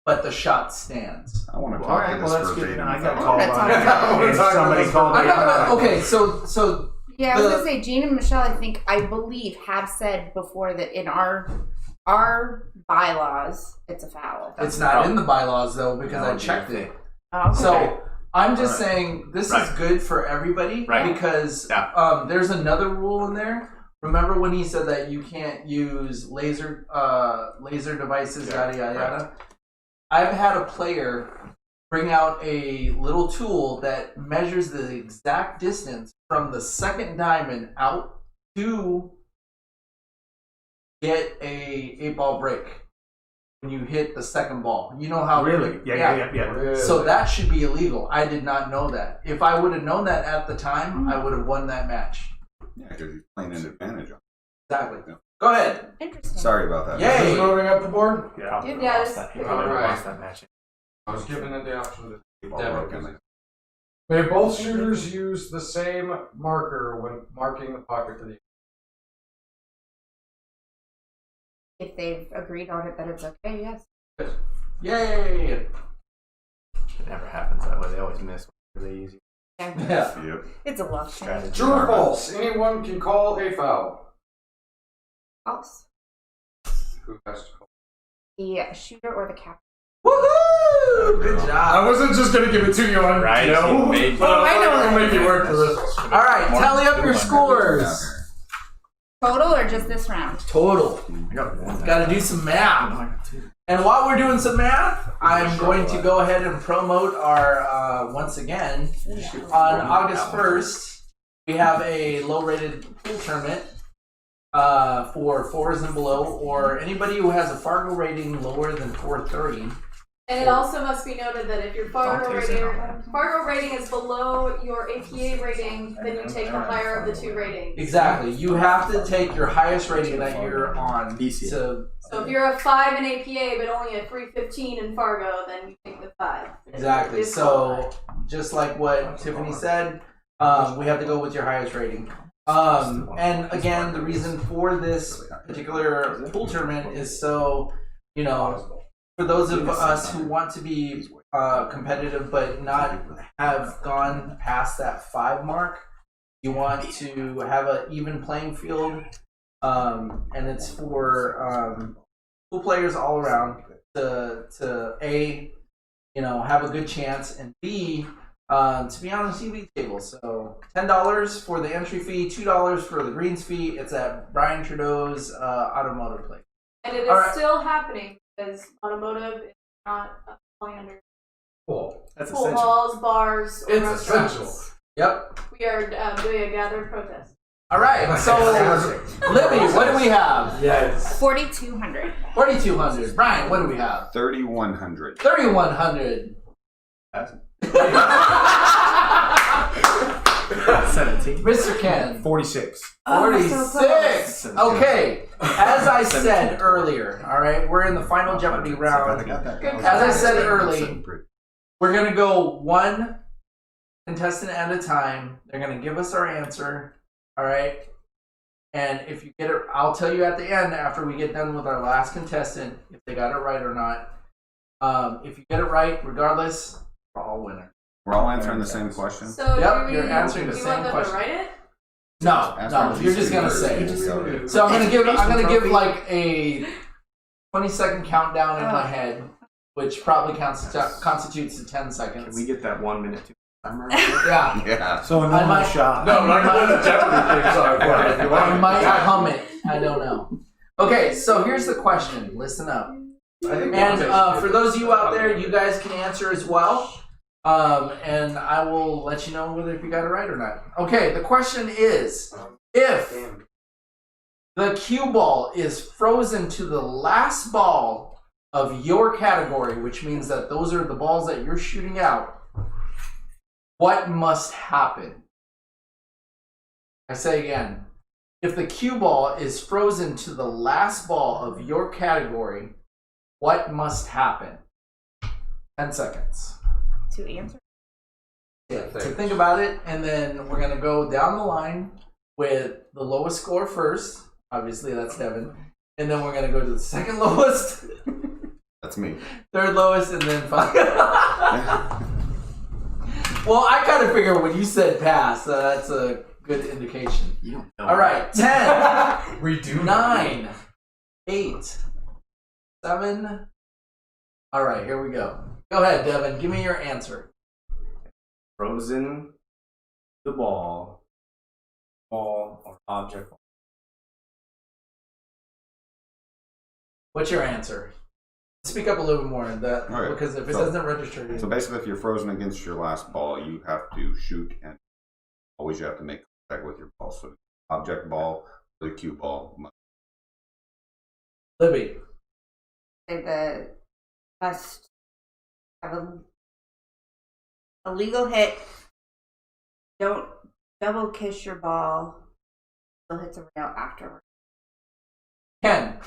but the shot stands. I want to All talk right, to well, this that's good. verbatim. I got I called wanna on talk it. about it. And somebody called me I'm not out. gonna, okay, so Yeah, I was The- gonna say Gene and Michelle. I believe have said before that in our bylaws it's a foul. it's not in the bylaws though because No, I checked it. Oh, okay. So I'm just Alright. saying this is Right. good for everybody Right. because Yeah. there's another rule in there. Remember when he said that you can't use laser devices, Yeah, yada yada right. yada? I've had a player bring out a little tool that measures the exact distance from the second diamond out to get a 8-ball break when you hit the second ball. You know how Really? Yeah. So that should be illegal. I did not know that. If I would have known that at the time, I would have won that match. Yeah, because he's playing an advantage. Exactly. Go ahead. Interesting. Sorry about that. Yay. Is this moving up the board? Yeah. Yeah, this- He probably Alright. lost that match. I was given it the option to Ball Devin. broken. May both shooters use the same marker when marking the pocket for the. If they've agreed on it that it's okay, yes. Yay. It never happens that way. They always miss whenever they use it. Yeah. Yep. It's a love thing. Strategy. True or false? Anyone can call a foul. False. Who has to call? The shooter or the captain. Woohoo! Good I job. wasn't just gonna give it to you on Right, no, you made- but Oh, I know I'll that. make you work for this. All right, tally up your scores. Total or just this round? Total. I got one. Got to do some math. And while we're doing some math, I'm going to go ahead and promote our, once again, on August 1st, we have a low-rated pool tournament for 4s and below, or anybody who has a Fargo rating lower than 430. And it also must be noted that if your Fargo Dante's in on rating is below your APA rating, then you take the higher of the 2 ratings. Exactly. You have to take your highest rating that you're on. BC. To, So if you're a 5 in APA but only a 315 in Fargo, then you take the 5. exactly. So just like what Tiffany said, we have to go with your highest rating. And again, the reason for this particular pool tournament is so, you know, for those of us who want to be competitive but not have gone past that 5 mark, you want to have an even playing field. and it's for pool players all around to A, have a good chance, and B, to be on the TV table. So $10 for the entry fee, $2 for the greens fee. It's at Brian Trudeau's automotive place. And it is All right. still happening because automotive is not falling under Cool. That's pool essential. halls, bars, or It's restaurants. essential. Yep. We are doing a gathered protest. All right. So, Libby, what do we have? Yes. 4,200. 4,200. Brian, what do we have? 3,100. 3,100. 17. Mr. Ken. 46. Oh, 46. so close. Okay. As I said earlier, all right, we're in the final Jeopardy round. Good As I said comeback. early, we're going to go one contestant at a time. They're going to give us our answer, all right? And if you get it, I'll tell you at the end after we get done with our last contestant if they got it right or not. If you get it right, regardless, we're all winners. We're all answering the same question. So Yep, do you're answering the do you same want them question. to write it? No, you're just going to say it. So I'm gonna give like a 20-second countdown in my head, which probably constitutes to 10 seconds. Can we get that 1 minute timer? Yeah. Yeah. So a I normal might- shot. No, I'm not gonna the Jeopardy theme song for it if you want. I might hum it. I don't know. Okay, so here's the question. Listen up. And for those of you out there, you guys can answer as well. And I will let you know whether if you got it right or not. Okay, the question is, if the cue ball is frozen to the last ball of your category, which means that those are the balls that you're shooting out, what must happen? I say again, if the cue ball is frozen to the last ball of your category, what must happen? 10 seconds. To answer. Yeah, to think about it, and then we're gonna go down the line with the lowest score first. Obviously, that's Devin, and then we're gonna go to the second lowest, That's me. third lowest, and then final. Well, I kind of figure when you said pass, that's a good indication. You don't know. All right, 10, We do 9, 8, 7. All right, here we go. Go ahead, Devin. Give me your answer. Frozen the ball or object. What's your answer? Speak up a little bit more on that, All right. because if it So- doesn't register, So basically, if you're frozen against your last ball, you have to shoot, and always you have to make contact with your ball. So object ball, the cue ball. Libby. Say the must have a legal hit. Don't double kiss your ball. Still hits a rail afterwards. Ken.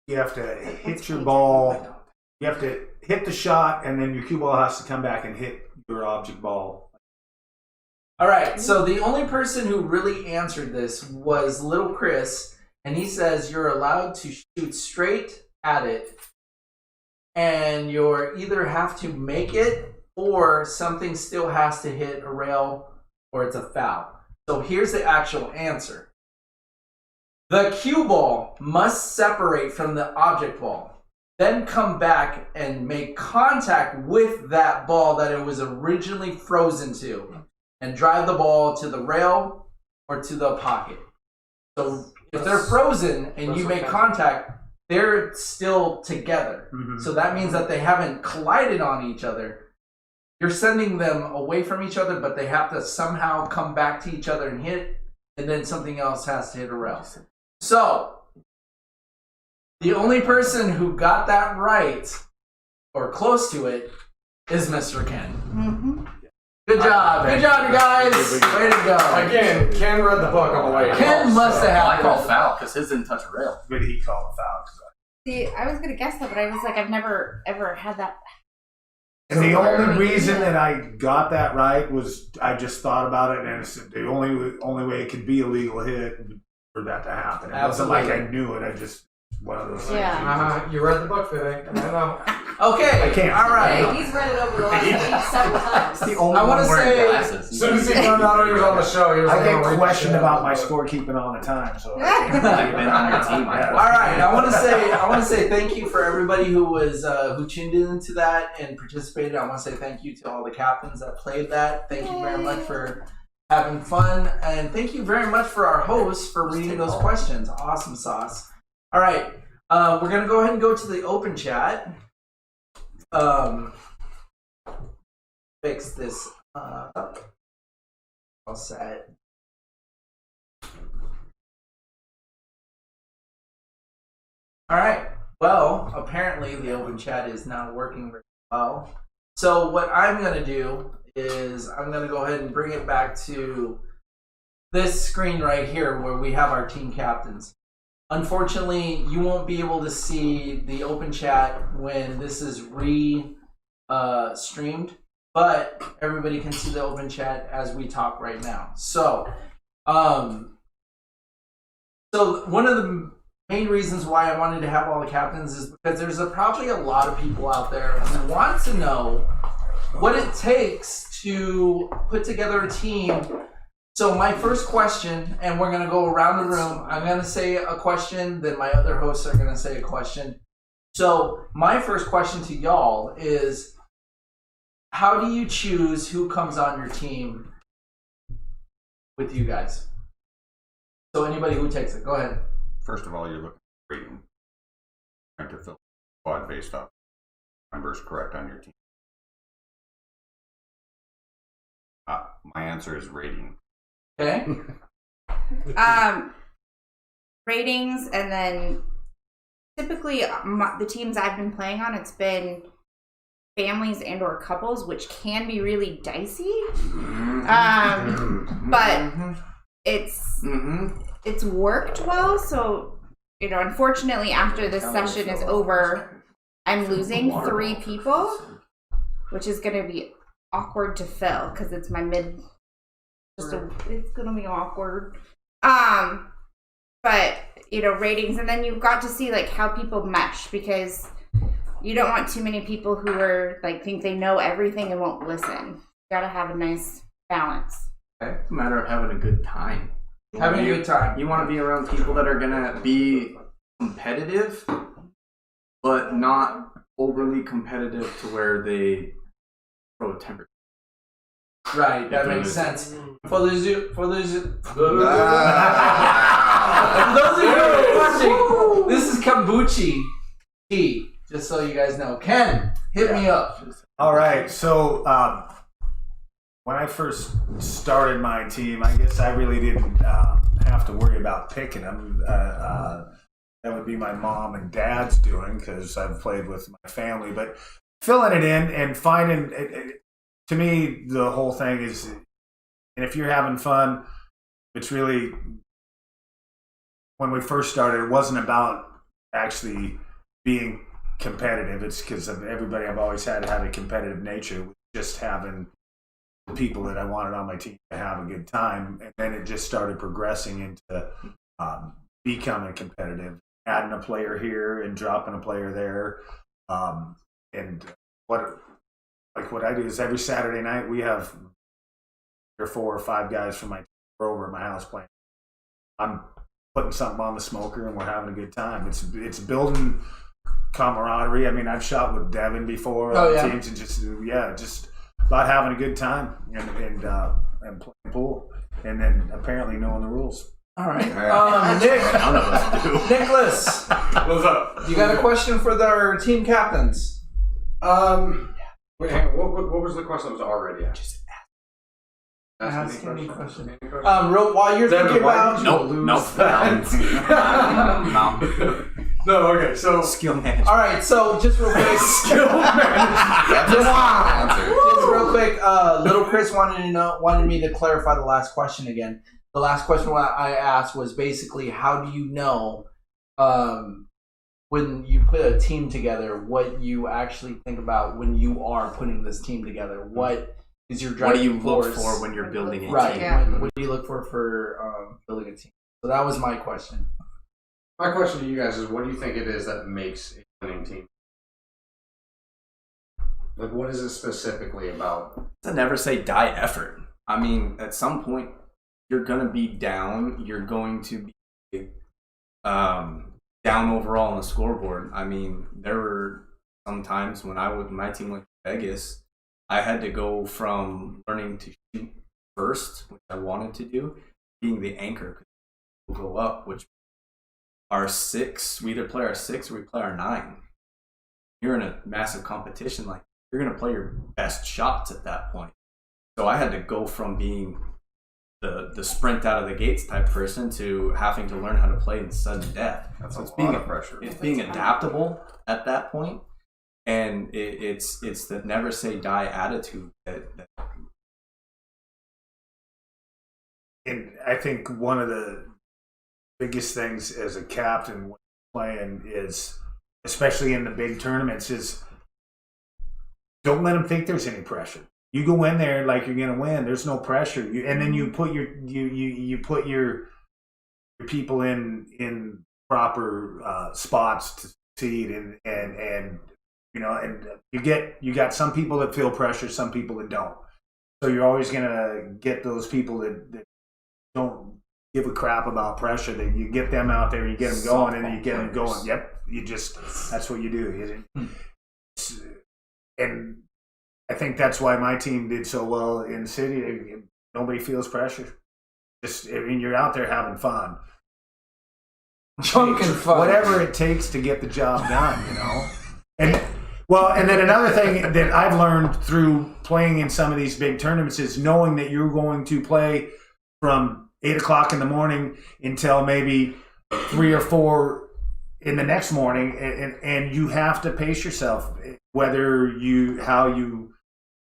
You have to hit your ball. You have to hit the shot, and then your cue ball has to come back and hit your object ball. All right, so the only person who really answered this was Little Chris, and he says you're allowed to shoot straight at it, and you're either have to make it or something still has to hit a rail or it's a foul. So here's the actual answer. The cue ball must separate from the object ball, then come back and make contact with that ball that it was originally frozen to, and drive the ball to the rail or to the pocket. So if they're frozen and you make contact, they're still together. Mhm. So that means that they haven't collided on each other. You're sending them away from each other, but they have to somehow come back to each other and hit, and then something else has to hit a rail. So the only person who got that right, or close to it, is Mr. Ken. Mm-hmm. Good job. Good job, you guys. Way to go. Again, Ken read the book on the way. Ken must have I had call it. foul because his didn't touch a rail. But he called a foul. See, I was gonna guess that, but I was like, I've never ever had that. And the only reason that I got that right was I just thought about it, and it's the only way it could be a legal hit for that to happen. It wasn't like I knew it. I just one of those. Yeah. You read the book, Vivek. I know. Okay. I can't. All right. Hey, he's read it over the last week several times. The only I one wanna wearing say- glasses. As soon as he found out he was on the show, he was I like, "Oh, get read questioned the shit about out my of the book." scorekeeping all the time, so. I've been on your team. Yeah. All right, I want to say thank you for everybody who was who tuned into that and participated. I want to say thank you to all the captains that played that. Thank you very much for having fun, and thank you very much for our hosts for reading those questions. Awesome sauce. All right, we're gonna go ahead and go to the open chat. Fix this up. All set. All right. Well, apparently the open chat is now working very well. So what I'm going to do is I'm going to go ahead and bring it back to this screen right here where we have our team captains. Unfortunately, you won't be able to see the open chat when this is streamed, but everybody can see the open chat as we talk right now. So, so one of the main reasons why I wanted to have all the captains is because there's probably a lot of people out there who want to know what it takes to put together a team. So my first question, and we're going to go around the room. I'm going to say a question, then my other hosts are going to say a question. So my first question to y'all is, how do you choose who comes on your team with you guys? So anybody who takes it, go ahead. First of all, you're looking at rating. Trying to fill the squad based off numbers correct on your team. My answer is rating. Okay. Ratings, and then typically the teams I've been playing on, it's been families and or couples, which can be really dicey. But it's worked well. So, you know, unfortunately, after this session is over, I'm losing 3 people, which is going to be awkward to fill because it's my mid. It's going to be awkward. But you know, ratings, and then you've got to see like how people mesh, because you don't want too many people who are like think they know everything and won't listen. You got to have a nice balance. It's a matter of having a good time. Having a good time. You want to be around people that are gonna be competitive, but not overly competitive to where they throw a temper. Right, that makes sense. For those of you watching, this is kombucha tea. Just so you guys know. Ken, hit me up. All right, so when I first started my team, I guess I really didn't have to worry about picking them. That would be my mom and dad's doing, because I've played with my family. But filling it in and finding it, to me, the whole thing is, and if you're having fun, it's really, when we first started, it wasn't about actually being competitive. It's because of everybody I've always had a competitive nature, just having the people that I wanted on my team to have a good time. And then it just started progressing into becoming competitive, adding a player here and dropping a player there. And what I do is every Saturday night we have 3 or 4 or 5 guys from my team over at my house playing. I'm putting something on the smoker and we're having a good time. It's building camaraderie. I mean, I've shot with Devin before on teams, and just about having a good time and playing pool, and then apparently knowing the rules. All right, Nicholas, What's up? you got a question for our team captains? Wait, hang on. What was the question that was already asked? Ask any any question. Any question? While you're Devin, thinking why about did you lose Nope. that? No, okay, so Skill management. all right, so just real quick, just real quick, little Chris wanted me to clarify the last question again. The last question I asked was basically, how do you know when you put a team together, what you actually think about when you are putting this team together? What is your driving What do you look force? for when you're building a Right. team? Yeah. What do you look for building a team? So that was my question. My question to you guys is, what do you think it is that makes a winning team? Like, what is it specifically about? It's a never say die effort. I mean, at some point, you're going to be down. You're going to be down overall on the scoreboard. I mean, there were some times when my team went to Vegas, I had to go from learning to shoot first, which I wanted to do, being the anchor. We'll go up, which our 6, we either play our 6 or we play our 9. You're in a massive competition, like you're going to play your best shots at that point. So I had to go from being the sprint out of the gates type person to having to learn how to play in sudden death. That's So a it's lot being of pressure. It's being adaptable at that point, and it's the never say die attitude that And I think one of the biggest things as a captain when playing is, especially in the big tournaments, is don't let them think there's any pressure. You go in there like you're gonna win. There's no pressure. And then you put your people in proper spots to succeed, and you know, and you got some people that feel pressure, some people that don't. So you're always gonna get those people that don't give a crap about pressure. That you get them out there, you get them going, and then you get them going. Yep, that's what you do. And I think that's why my team did so well in the city. Nobody feels pressure. You're out there having fun. Drunken fun. Whatever it takes to get the job done, you know? And then another thing that I've learned through playing in some of these big tournaments is knowing that you're going to play from 8 o'clock in the morning until maybe 3 or 4 in the next morning, and you have to pace yourself, whether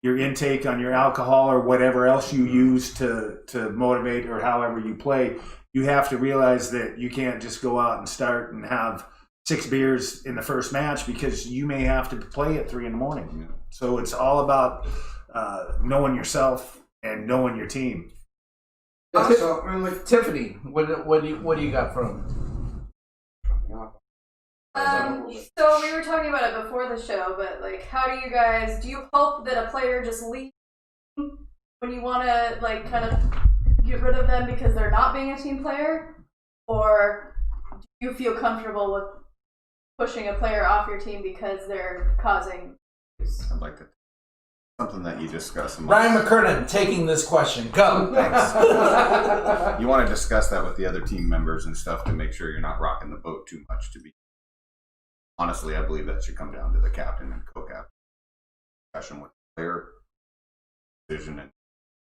your intake on your alcohol or whatever else you use to motivate or however you play. You have to realize that you can't just go out and start and have 6 beers in the first match, because you may have to play at 3 in the morning. So it's all about knowing yourself and knowing your team. Yeah, so, I mean, like, Tiffany, what do you got from? So we were talking about it before the show, but like, how do you hope that a player just leaves when you want to like kind of get rid of them because they're not being a team player, or do you feel comfortable with pushing a player off your team because they're causing issues? I'd like to something that you discuss. Ryan McKernan taking this question. Go. You want to discuss that with the other team members and stuff to make sure you're not rocking the boat too much. Honestly, I believe that should come down to the captain and co-captain discussion with the player decision and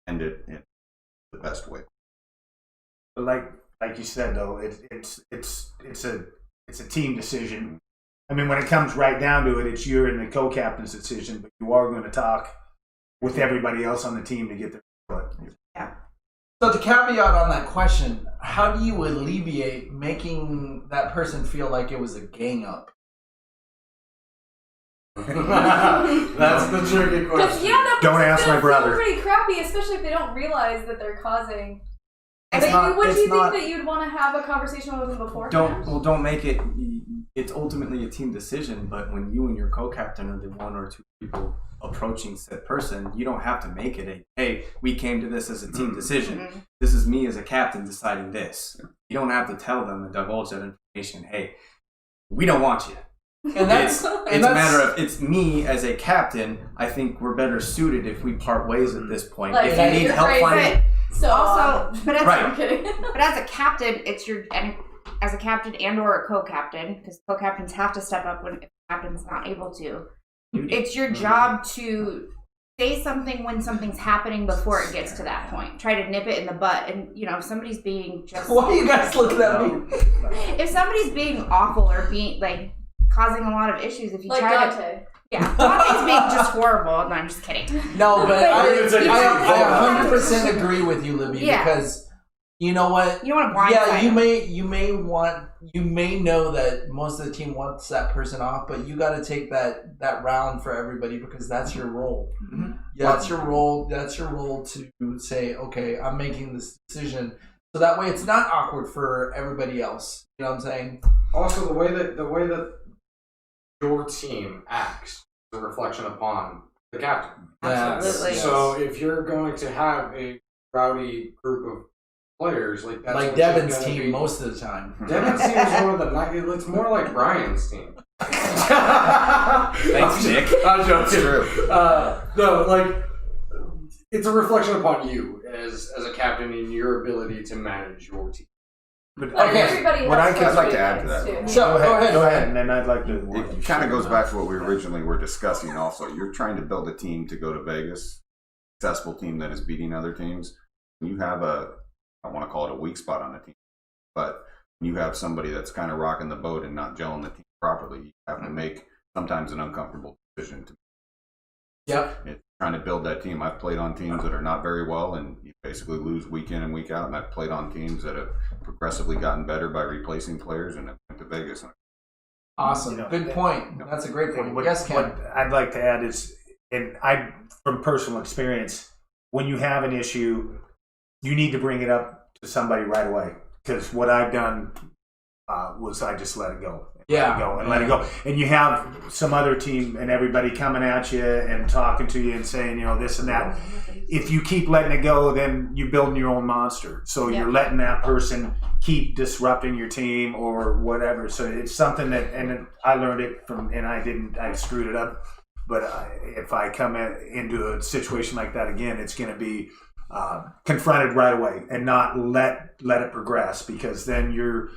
end it in the best way. But like you said, though, it's a team decision. I mean, when it comes right down to it, it's your and the co-captain's decision, but you are going to talk with everybody else on the team to get their input. Yeah. So to caveat on that question, how do you alleviate making that person feel like it was a gang up? That's the tricky question. Don't ask my brother. Feel pretty crappy, especially if they don't realize that they're causing. Would you think that you'd want to have a conversation with them before? Don't make it. It's ultimately a team decision, but when you and your co-captain are the 1 or 2 people approaching said person, you don't have to make it hey, we came to this as a team decision. Mm-hmm. This is me as a captain deciding this. You don't have to tell them and divulge that information. Hey, we don't want you. And that's It's a matter of, it's me as a captain. I think we're better suited if we part ways at this point. Like, if you need help finding, So Also, but as, Right. I'm kidding. but as a captain, it's as a captain and or a co-captain, because co-captains have to step up when if the captain's not able to. It's your job to say something when something's happening before it gets to that point. Try to nip it in the butt. And, if somebody's being just... Why are you guys looking at me? If somebody's being awful or being, causing a lot of issues, if you Like try Dante. to... Yeah, Dante's being just horrible. No, I'm just kidding. No, but I 100% percent agree with you, Libby, Yeah. because you know what? You don't want to blindside them. you may know that most of the team wants that person off, but you got to take that round for everybody because that's your role. Mm-hmm. Yeah, that's your role. That's your role to say, okay, I'm making this decision. So that way it's not awkward for everybody else. You know what I'm saying? Also, the way that your team acts is a reflection upon the captain. Absolutely. So if you're going to have a rowdy group of players, like that's Like what Devin's it's gonna team be. most of the time. Devin's team is one of the. It's more like Brian's team. Thanks, Nick. I'm joking. It's true. No, like it's a reflection upon you as a captain and your ability to manage your team. But Like Okay. everybody What has I'd like to frustrated add to that. things, too. So go ahead, and then I'd like to. It kind of goes back to what we originally were discussing also. You're trying to build a team to go to Vegas, successful team that is beating other teams. You have I want to call it a weak spot on the team, but you have somebody that's kind of rocking the boat and not gelling the team properly. You have to make sometimes an uncomfortable decision to Yep. it's trying to build that team. I've played on teams that are not very well, and you basically lose week in and week out. And I've played on teams that have progressively gotten better by replacing players, and have went to Vegas. Awesome. You know, Good point. That's a great point. And Yes, Ken. what I'd like to add is, and I, from personal experience, when you have an issue, you need to bring it up to somebody right away. Because what I've done was I just let it go. Let it go. And you have some other team and everybody coming at you and talking to you and saying, this and that. If you keep letting it go, then you're building your own monster. So you're letting that person keep disrupting your team or whatever. So it's something that, and I learned it from, and I screwed it up. But if I come into a situation like that again, it's going to be confronted right away and not let it progress, because then you're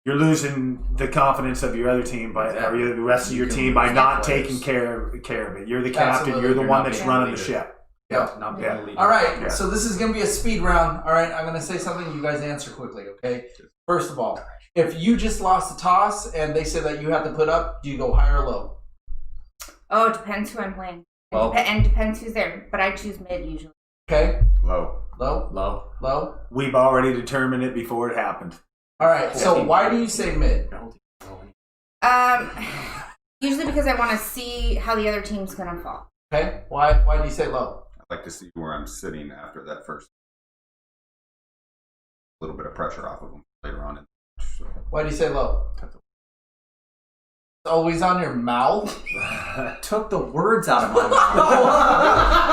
losing the confidence of your other team or the rest of your team by not taking care of it. You're the captain. Absolutely. You're the You're one not that's being running a the leader. ship. Not Yeah. being a leader. All right, Yeah. so this is going to be a speed round. All right, I'm going to say something. You guys answer quickly, okay? First of all, if you just lost a toss and they say that you have to put up, do you go high or low? Oh, it depends who I'm playing. Well- And depends who's there. But I choose mid usually. Okay, Low. low, Low. low. We've already determined it before it happened. All right, so why do you say mid? Usually because I want to see how the other team's gonna fall. Okay, why do you say low? I'd like to see where I'm sitting after that first. A little bit of pressure off of them later on. So, Why do you say low? It's always on your mouth. Took the words out of my mouth.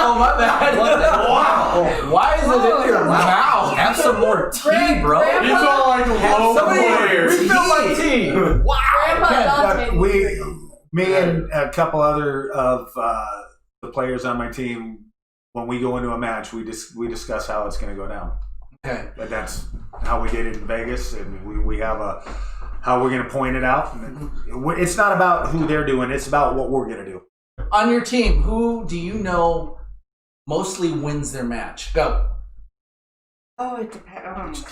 Oh my bad. Wow. Why is it in your mouth? Have some more tea, bro. Grandpa- He's all like low Somebody players. refill my tea. Wow. Grandpa Ken, Dante. Me and a couple other of the players on my team, when we go into a match, we discuss how it's going to go down. Okay. But that's how we did it in Vegas, and we have how we're going to point it out. And it's not about who they're doing; it's about what we're going to do. On your team, who do you know mostly wins their match? Go. Oh, it depends.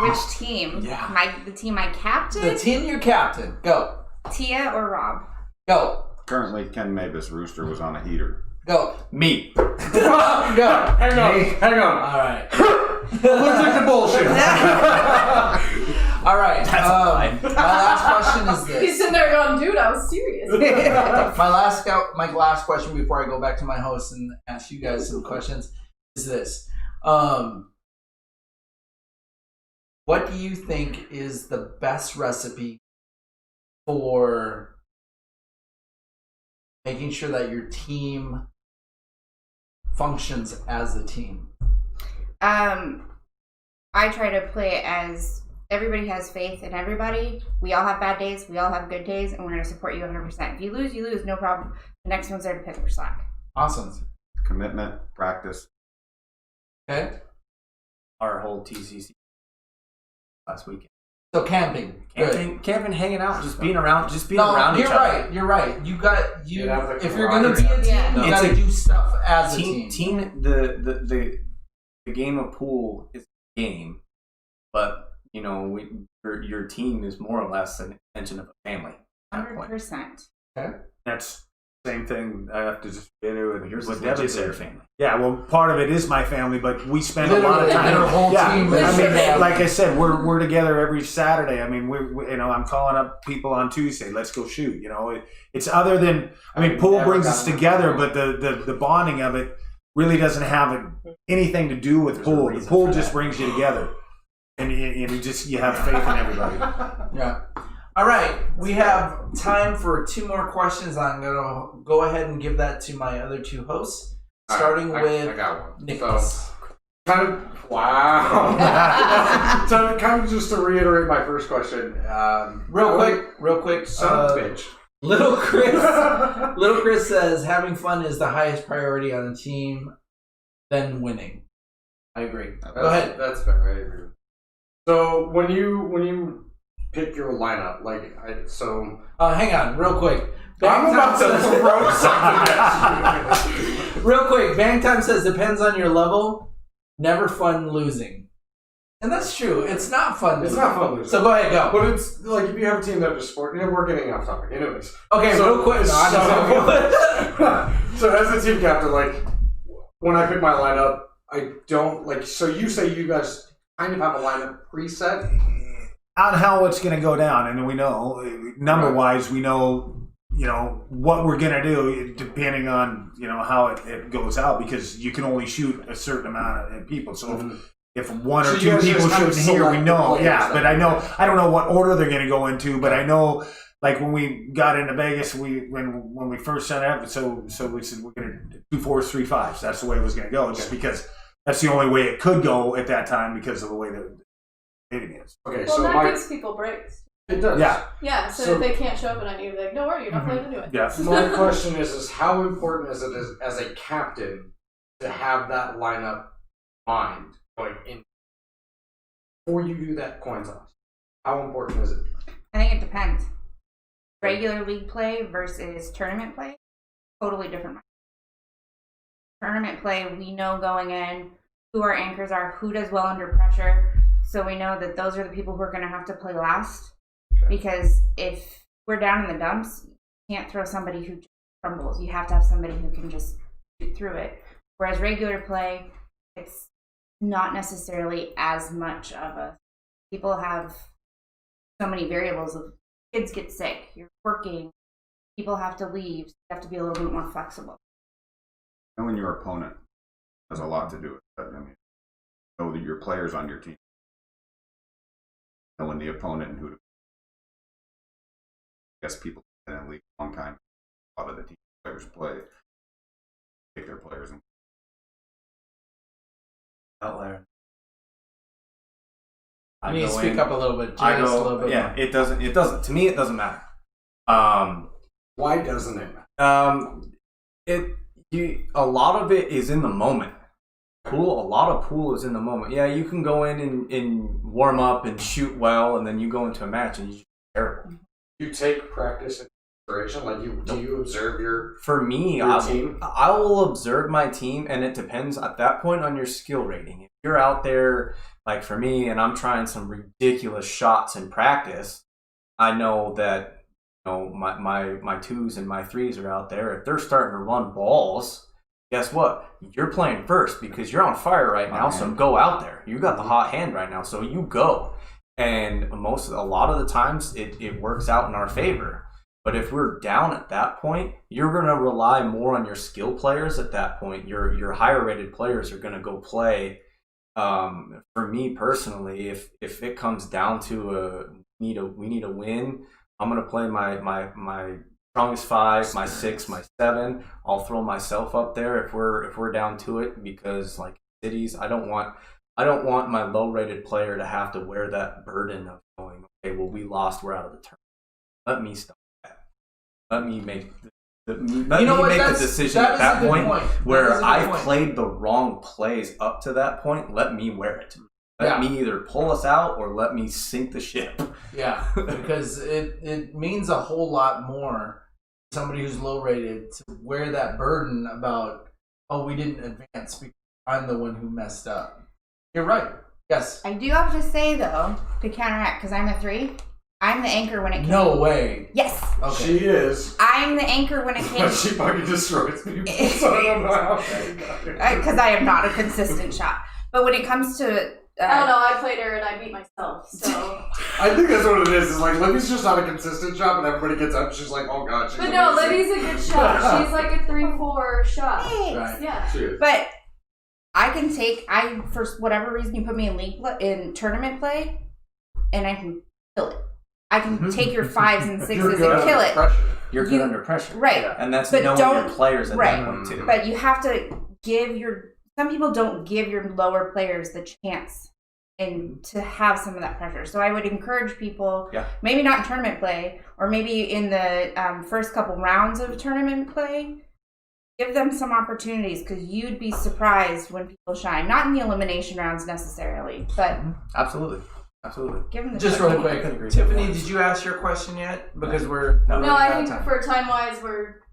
Which team? Yeah. The team I captain? The team you're captain. Go. Tia or Rob? Go. currently, Ken Mavis Rooster was on a heater. Go. Me. Go. Hang on. All right. Allergic to bullshit. All right. That's a lie. My last question is He's this. sitting there going, dude, I was serious. My last question before I go back to my host and ask you guys some questions is this. What do you think is the best recipe for making sure that your team functions as a team? I try to play it as everybody has faith in everybody. We all have bad days. We all have good days, and we're going to support you 100%. If you lose, you lose. No problem. The next one's there to pick up your slack. Awesome. Commitment, practice. Okay. Our whole TCC last weekend. So camping. Good. Camping, hanging out, just being around each No, other. you're right. You're right. You You'd have the if you're gonna be a team, Yeah. you It's gotta a do stuff as a team. Team. The game of pool is a game, but you know, your team is more or less an extension of a family. At that point. 100%. That's the same thing I have to just get into. Yours with is Devin legit said. your family. Yeah, well, part of it is my family, but we spend a lot of Literally, time. their whole yeah, team I is mean, family. like I said, we're together every Saturday. I mean, I'm calling up people on Tuesday. Let's go shoot. It's other than pool Never brings us gotten together, that. but the bonding of it really doesn't have anything to do with There's a pool. The reason pool for just that. brings you together, and you have faith in everybody. Yeah. All right, we have time for 2 more questions. I'm gonna go ahead and give that to my other 2 hosts, starting I with got one. Nicholas. So, kind of, wow. So, kind of just to reiterate my first question. Real quick. Son of a bitch. Little Chris says having fun is the highest priority on the team, then winning. I agree. Go ahead. That's fair. I agree. So when you pick your lineup, Hang on, real quick. I'm about to throw something at you. Real quick, Bangtime says depends on your level. Never fun losing, and that's true. It's not fun. It's not fun losing. So go ahead, go. But it's like if you have a team that just sport, we're getting off topic. Anyways. Okay, So- real quick. No, I'm just So as a team captain, when I pick my lineup, I don't so you say you guys kind of have a lineup preset. On how it's going to go down, and we know number wise, we know what we're going to do depending on how it goes out, because you can only shoot a certain amount of people. So if 1 or So you 2 guys people just kind of shooting here, we select know. the players Yeah, but then. I don't know what order they're going to go into, but I know. Like when we got into Vegas, when we first set up, so we said we're gonna 2 4s, 3 5s. That's the way it was gonna go, just because that's the only way it could go at that time because of the way that hitting is. Okay, Well, so that my gives people breaks. it does. Yeah. Yeah, so, So- if they can't show up on you, like, don't worry, you're not playing anyway. Yeah. My question is how important is it as a captain to have that lineup mind going in before you do that coin toss? How important is it? I think it depends. Regular league play versus tournament play, totally different. Tournament play, we know going in who our anchors are, who does well under pressure. So we know that those are the people who are going to have to play last. Because if we're down in the dumps, you can't throw somebody who just crumbles. You have to have somebody who can just shoot through it. Whereas regular play, it's not necessarily as much of a. People have so many variables of kids get sick, you're working, people have to leave, so you have to be a little bit more flexible. Knowing your opponent has a lot to do with that. Know that your players on your team. Knowing the opponent and who to. I guess people in the league a long time. A lot of the team players play. Take their players and. Outlier. You need to speak up a little bit. I Just a go. little bit Yeah, more. it doesn't. To me, it doesn't matter. Why doesn't it matter? A lot of it is in the moment. A lot of pool is in the moment. Yeah, you can go in and warm up and shoot well, and then you go into a match and you shoot terrible. You take practice into consideration? Do you observe your For me, Your team? I will observe my team, and it depends at that point on your skill rating. If you're out there, like for me, and I'm trying some ridiculous shots in practice, I know that my 2s and my 3s are out there. If they're starting to run balls, guess what? You're playing first because you're on fire right now. So go out there. You got the hot hand right now, so you go. And a lot of the times it works out in our favor. But if we're down at that point, you're going to rely more on your skill players at that point. Your higher rated players are going to go play. For me personally, if it comes down to we need a win, I'm going to play my strongest 5, my 6, my 7. I'll throw myself up there if we're down to it, because like cities, I don't want my low rated player to have to wear that burden of going, okay, well, we lost, we're out of the tournament. Let me stop that. Let me make the decision at that point where I've played the wrong plays up to that point. Let me wear it. Let me either pull us out or let me sink the ship. Yeah, because it means a whole lot more to somebody who's low rated to wear that burden about, oh, we didn't advance because I'm the one who messed up. You're right. Yes. I do have to say though, to counteract, because I'm a 3, I'm the anchor when it came. No way. Yes, Okay. She is. I'm the anchor when it came. She fucking destroys people. So I don't know how. Because I am not a consistent shot. But when it comes to I don't know. I played her and I beat myself. So. I think that's what it is. It's like Libby's just not a consistent shot, and everybody gets up. She's like, oh god. She's But no, amazing. Libby's a good shot. She's like a 3-4 shot. Right. Yeah. She is. But I can for whatever reason you put me in tournament play, and I can kill it. I can take your 5s and 6s You're and good kill under it. pressure. You're good under pressure. Right. And that's But knowing don't- your players at right. that point too. But you have to give some people don't give your lower players the chance and to have some of that pressure. So I would encourage people, maybe not in tournament play, or maybe in the first couple rounds of tournament play, give them some opportunities, because you'd be surprised when people shine. Not in the elimination rounds necessarily, but Absolutely. give them the Just chance. really quick, Tiffany, did you ask your question yet? Because we're No, running I out of think time. for time-wise,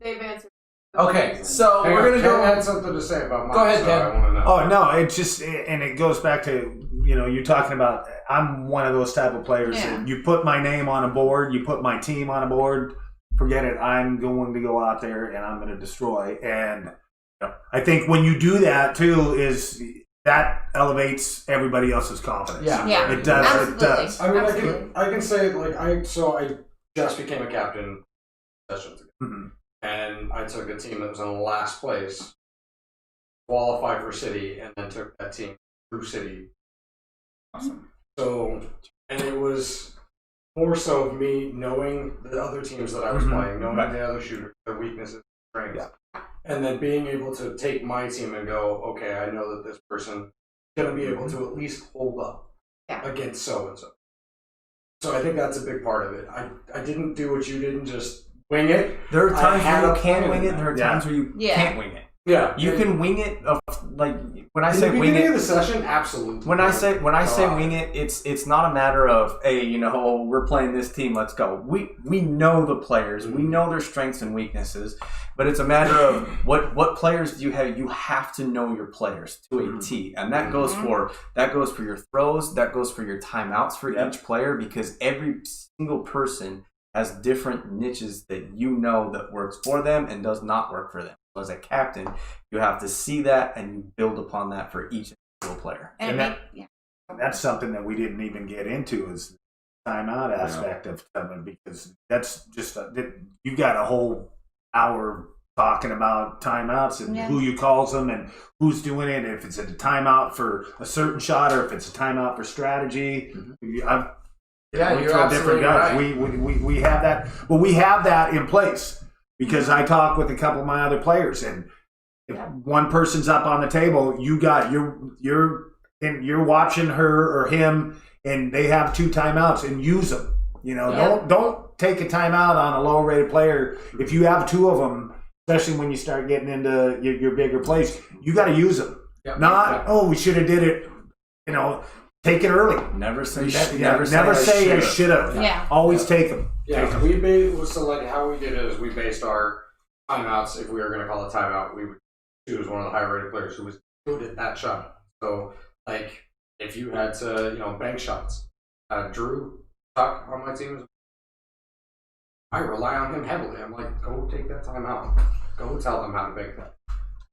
they've answered. Okay, so Hang we're on, gonna Ken go. had something to say about mine. Go ahead, so Ken. I want to know. Oh no, it just and it goes back to you're talking about. I'm one of those type of players. Yeah. That you put my name on a board, you put my team on a board. Forget it. I'm going to go out there and I'm going to destroy. And I think when you do that too, is that elevates everybody else's confidence. Yeah. It does. Absolutely. It does. I mean, Absolutely. I can say like I just became a captain sessions ago, Mhm. and I took a team that was in last place, qualified for city, and then took that team through city. Awesome. So, and it was more so of me knowing the other teams that I was Mhm. playing, knowing the other shooters, their weaknesses, strengths, and then being able to take my team and go, okay, I know that this person is going to be able to at least hold up against so and so. So I think that's a big part of it. I didn't do what you did and just wing it. There are I times had where a you can plan. wing it, and there are Yeah. times where you can't wing it. Yeah, You can wing it like when I in say the wing beginning it. of the session, absolutely. When I say wing it, it's not a matter of, hey, we're playing this team, let's go. We know the players, we know their strengths and weaknesses, but it's a matter of what players do you have. You have to know your players to a T, and that goes for your throws, that goes for your timeouts for each player, because every single person has different niches that that works for them and does not work for them. So as a captain, you have to see that and you build upon that for each individual player. And And that's that's something that we didn't even get into is the timeout aspect of something, because that's just you got a whole hour talking about timeouts and who you calls them and who's doing it, if it's a timeout for a certain shot or if it's a timeout for strategy. We you're throw absolutely right. We have that, but we have that in place because I talk with a couple of my other players, and if one person's up on the table, you're watching her or him, and they have 2 timeouts, and use them. Don't take a timeout on a low rated player if you have 2 of them, especially when you start getting into your bigger plays. You got to use them. We should have did it. Take it early. Never say Never say I should have. Yeah. Always take them. Yeah, how we did it is we based our timeouts. If we were going to call it timeout, we would choose one of the high rated players who was good at that shot. So, like, if you had to, bank shots, Drew Tuck on my team, I rely on him heavily. I'm like, go take that timeout. Go tell them how to bank that.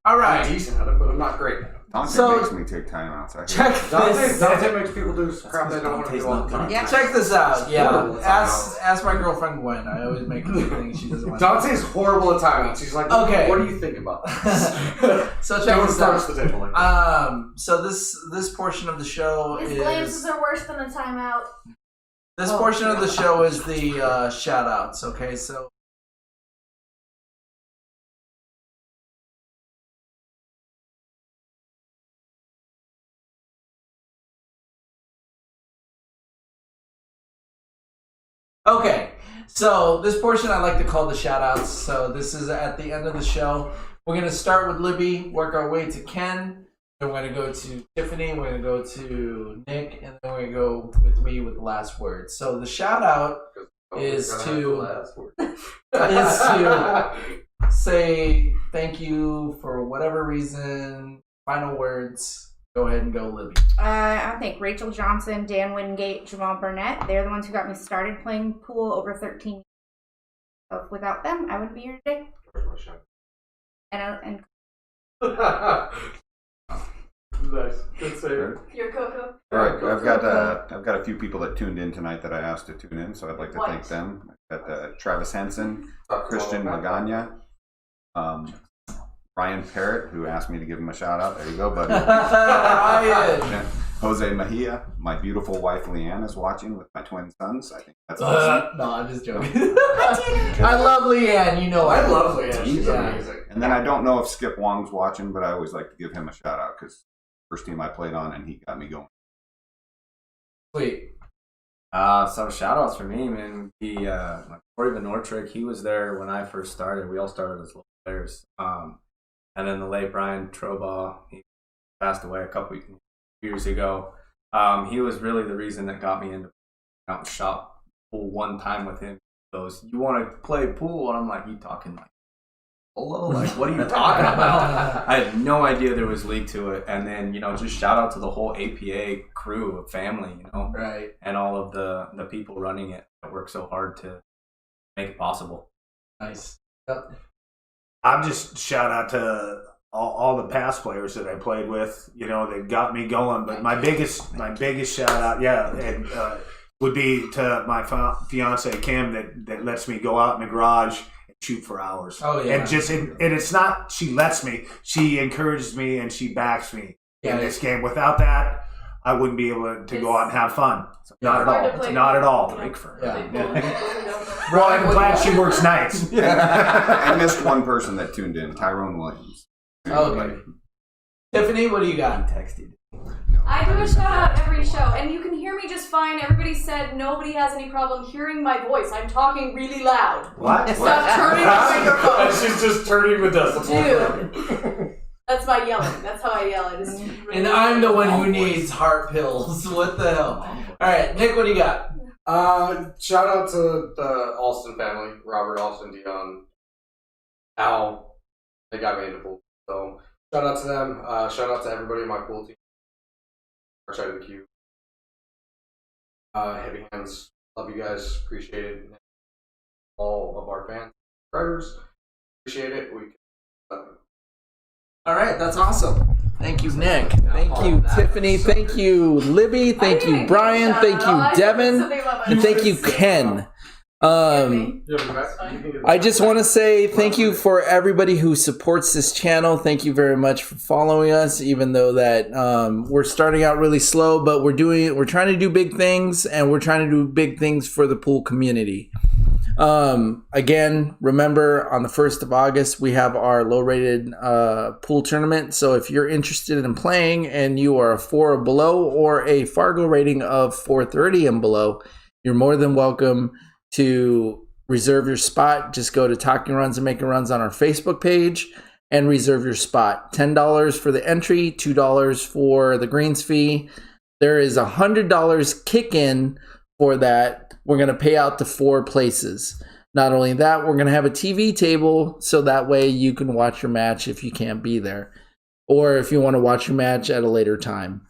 All I'm right. decent at it, but I'm not great at it. Dante So- makes me take timeouts. I hate Check it. this. Dante makes people do crap they don't want to do all the time. Yeah. Check this out. Yeah. Horrible at Ask my girlfriend Gwen. I always make her do things she doesn't want. Dante's horrible at timeouts. He's like, Okay. what do you think about this? So check Don't this approach out. the table like that. So this portion of the show His is glances are worse than a timeout. this portion of the show is the shout outs. Okay, so. Okay, so this portion I like to call the shout outs. So this is at the end of the show. We're going to start with Libby, work our way to Ken, then we're going to go to Tiffany, we're going to go to Nick, and then we're going to go with me with the last word. So the shout out is to say thank you for whatever reason. Final words. Go ahead and go, Libby. I think Rachel Johnson, Dan Wingate, Jamal Burnett. They're the ones who got me started playing pool over 13 years. So without them, I wouldn't be here today. Nice. Good save. Your Coco. All right, I've got a few people that tuned in tonight that I asked to tune in, so I'd like to thank them. I've got Travis Henson, Christian Magana, Ryan Parrott, who asked me to give him a shout out. There you go, buddy. Ryan. Jose Mejia, my beautiful wife Leanne is watching with my twin sons. I think that's No, awesome. I'm just joking. I love Leanne. You know I love Leanne. She's Yeah. amazing. And then I don't know if Skip Wong's watching, but I always like to give him a shout out because first team I played on and he got me going. Sweet. So shout outs for me, man. Corey Van Nortrick, he was there when I first started. We all started as little players. And then the late Brian Trobaugh, he passed away a couple years ago. He was really the reason that got me into out and shop pool one time with him. He goes, "You want to play pool?" And I'm like, "You talking like polo? Like, what are you talking about?" I had no idea there was league to it. And then, just shout out to the whole APA crew of family, Right. and all of the people running it that work so hard to make it possible. Nice. Yep. I'm just shout out to all the past players that I played with, that got me going. But my biggest shout out, would be to my fiance Kim that lets me go out in the garage and shoot for hours. Oh, yeah. And it's not she lets me, she encourages me and she backs me in this game. Without that, I wouldn't be able to go out and have fun. Not at hard to all. play Not at all. Break for Yeah. Well, I'm glad she works nights. I missed one person that tuned in, Tyrone Williams. Okay. Tiffany, what do you got? Texted. I do a shout out every show, and you can hear me just fine. Everybody said nobody has any problem hearing my voice. I'm talking really loud. What? Stop turning the microphone. She's just turning the decibel. Dude. That's my yelling. That's how I yell. I just really And I'm the one who needs heart pills. What the hell? All right, Nick, what do you got? Shout out to the Alston family, Robert, Alston, Dion, Al. They got me into pool. So shout out to them. Shout out to everybody in my pool team. Our side of the queue. Heavy hands. Love you guys. Appreciate it. All of our fans, subscribers. Appreciate it. All right, that's awesome. Thank you, Nick. Thank you, Tiffany. Thank you, Libby. Thank you, Brian. Thank you, Devin. And thank you, Ken. I just want to say thank you for everybody who supports this channel. Thank you very much for following us, even though that we're starting out really slow, but we're trying to do big things, and we're trying to do big things for the pool community. Again, remember on the 1st of August, we have our low rated pool tournament. So if you're interested in playing and you are a 4 or below or a Fargo rating of 430 and below, you're more than welcome to reserve your spot. Just go to Talking Runs and Making Runs on our Facebook page and reserve your spot. $10 for the entry, $2 for the greens fee. There is $100 kick-in for that. We're going to pay out to 4 places. Not only that, we're going to have a TV table so that way you can watch your match if you can't be there, or if you want to watch your match at a later time.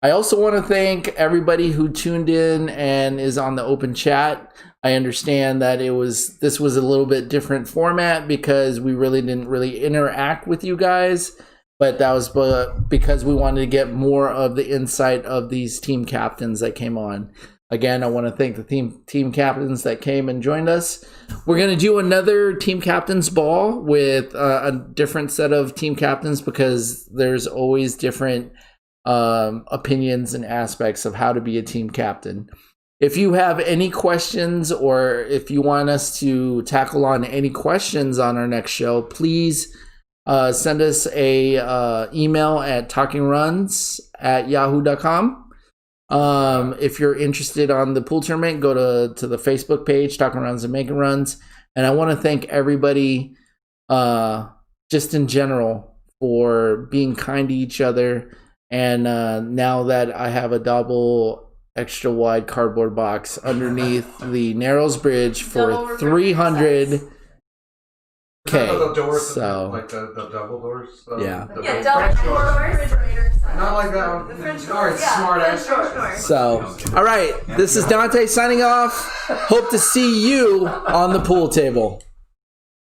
I also want to thank everybody who tuned in and is on the open chat. I understand that this was a little bit different format because we didn't really interact with you guys, but that was because we wanted to get more of the insight of these team captains that came on. Again, I want to thank the team captains that came and joined us. We're going to do another team captains ball with a different set of team captains because there's always different opinions and aspects of how to be a team captain. If you have any questions or if you want us to tackle on any questions on our next show, please send us a email at talkingruns@yahoo.com. If you're interested on the pool tournament, go to the Facebook page, Talking Runs and Making Runs. And I want to thank everybody just in general for being kind to each other. And now that I have a double extra wide cardboard box underneath the Narrows Bridge for 300K. The doors, So like the double doors. Yeah. The Yeah, big double French doors. doors. Not like that one. The French All right, doors. Yeah, smart French ass. doors. So, all right, this is Dante signing off. Hope to see you on the pool table.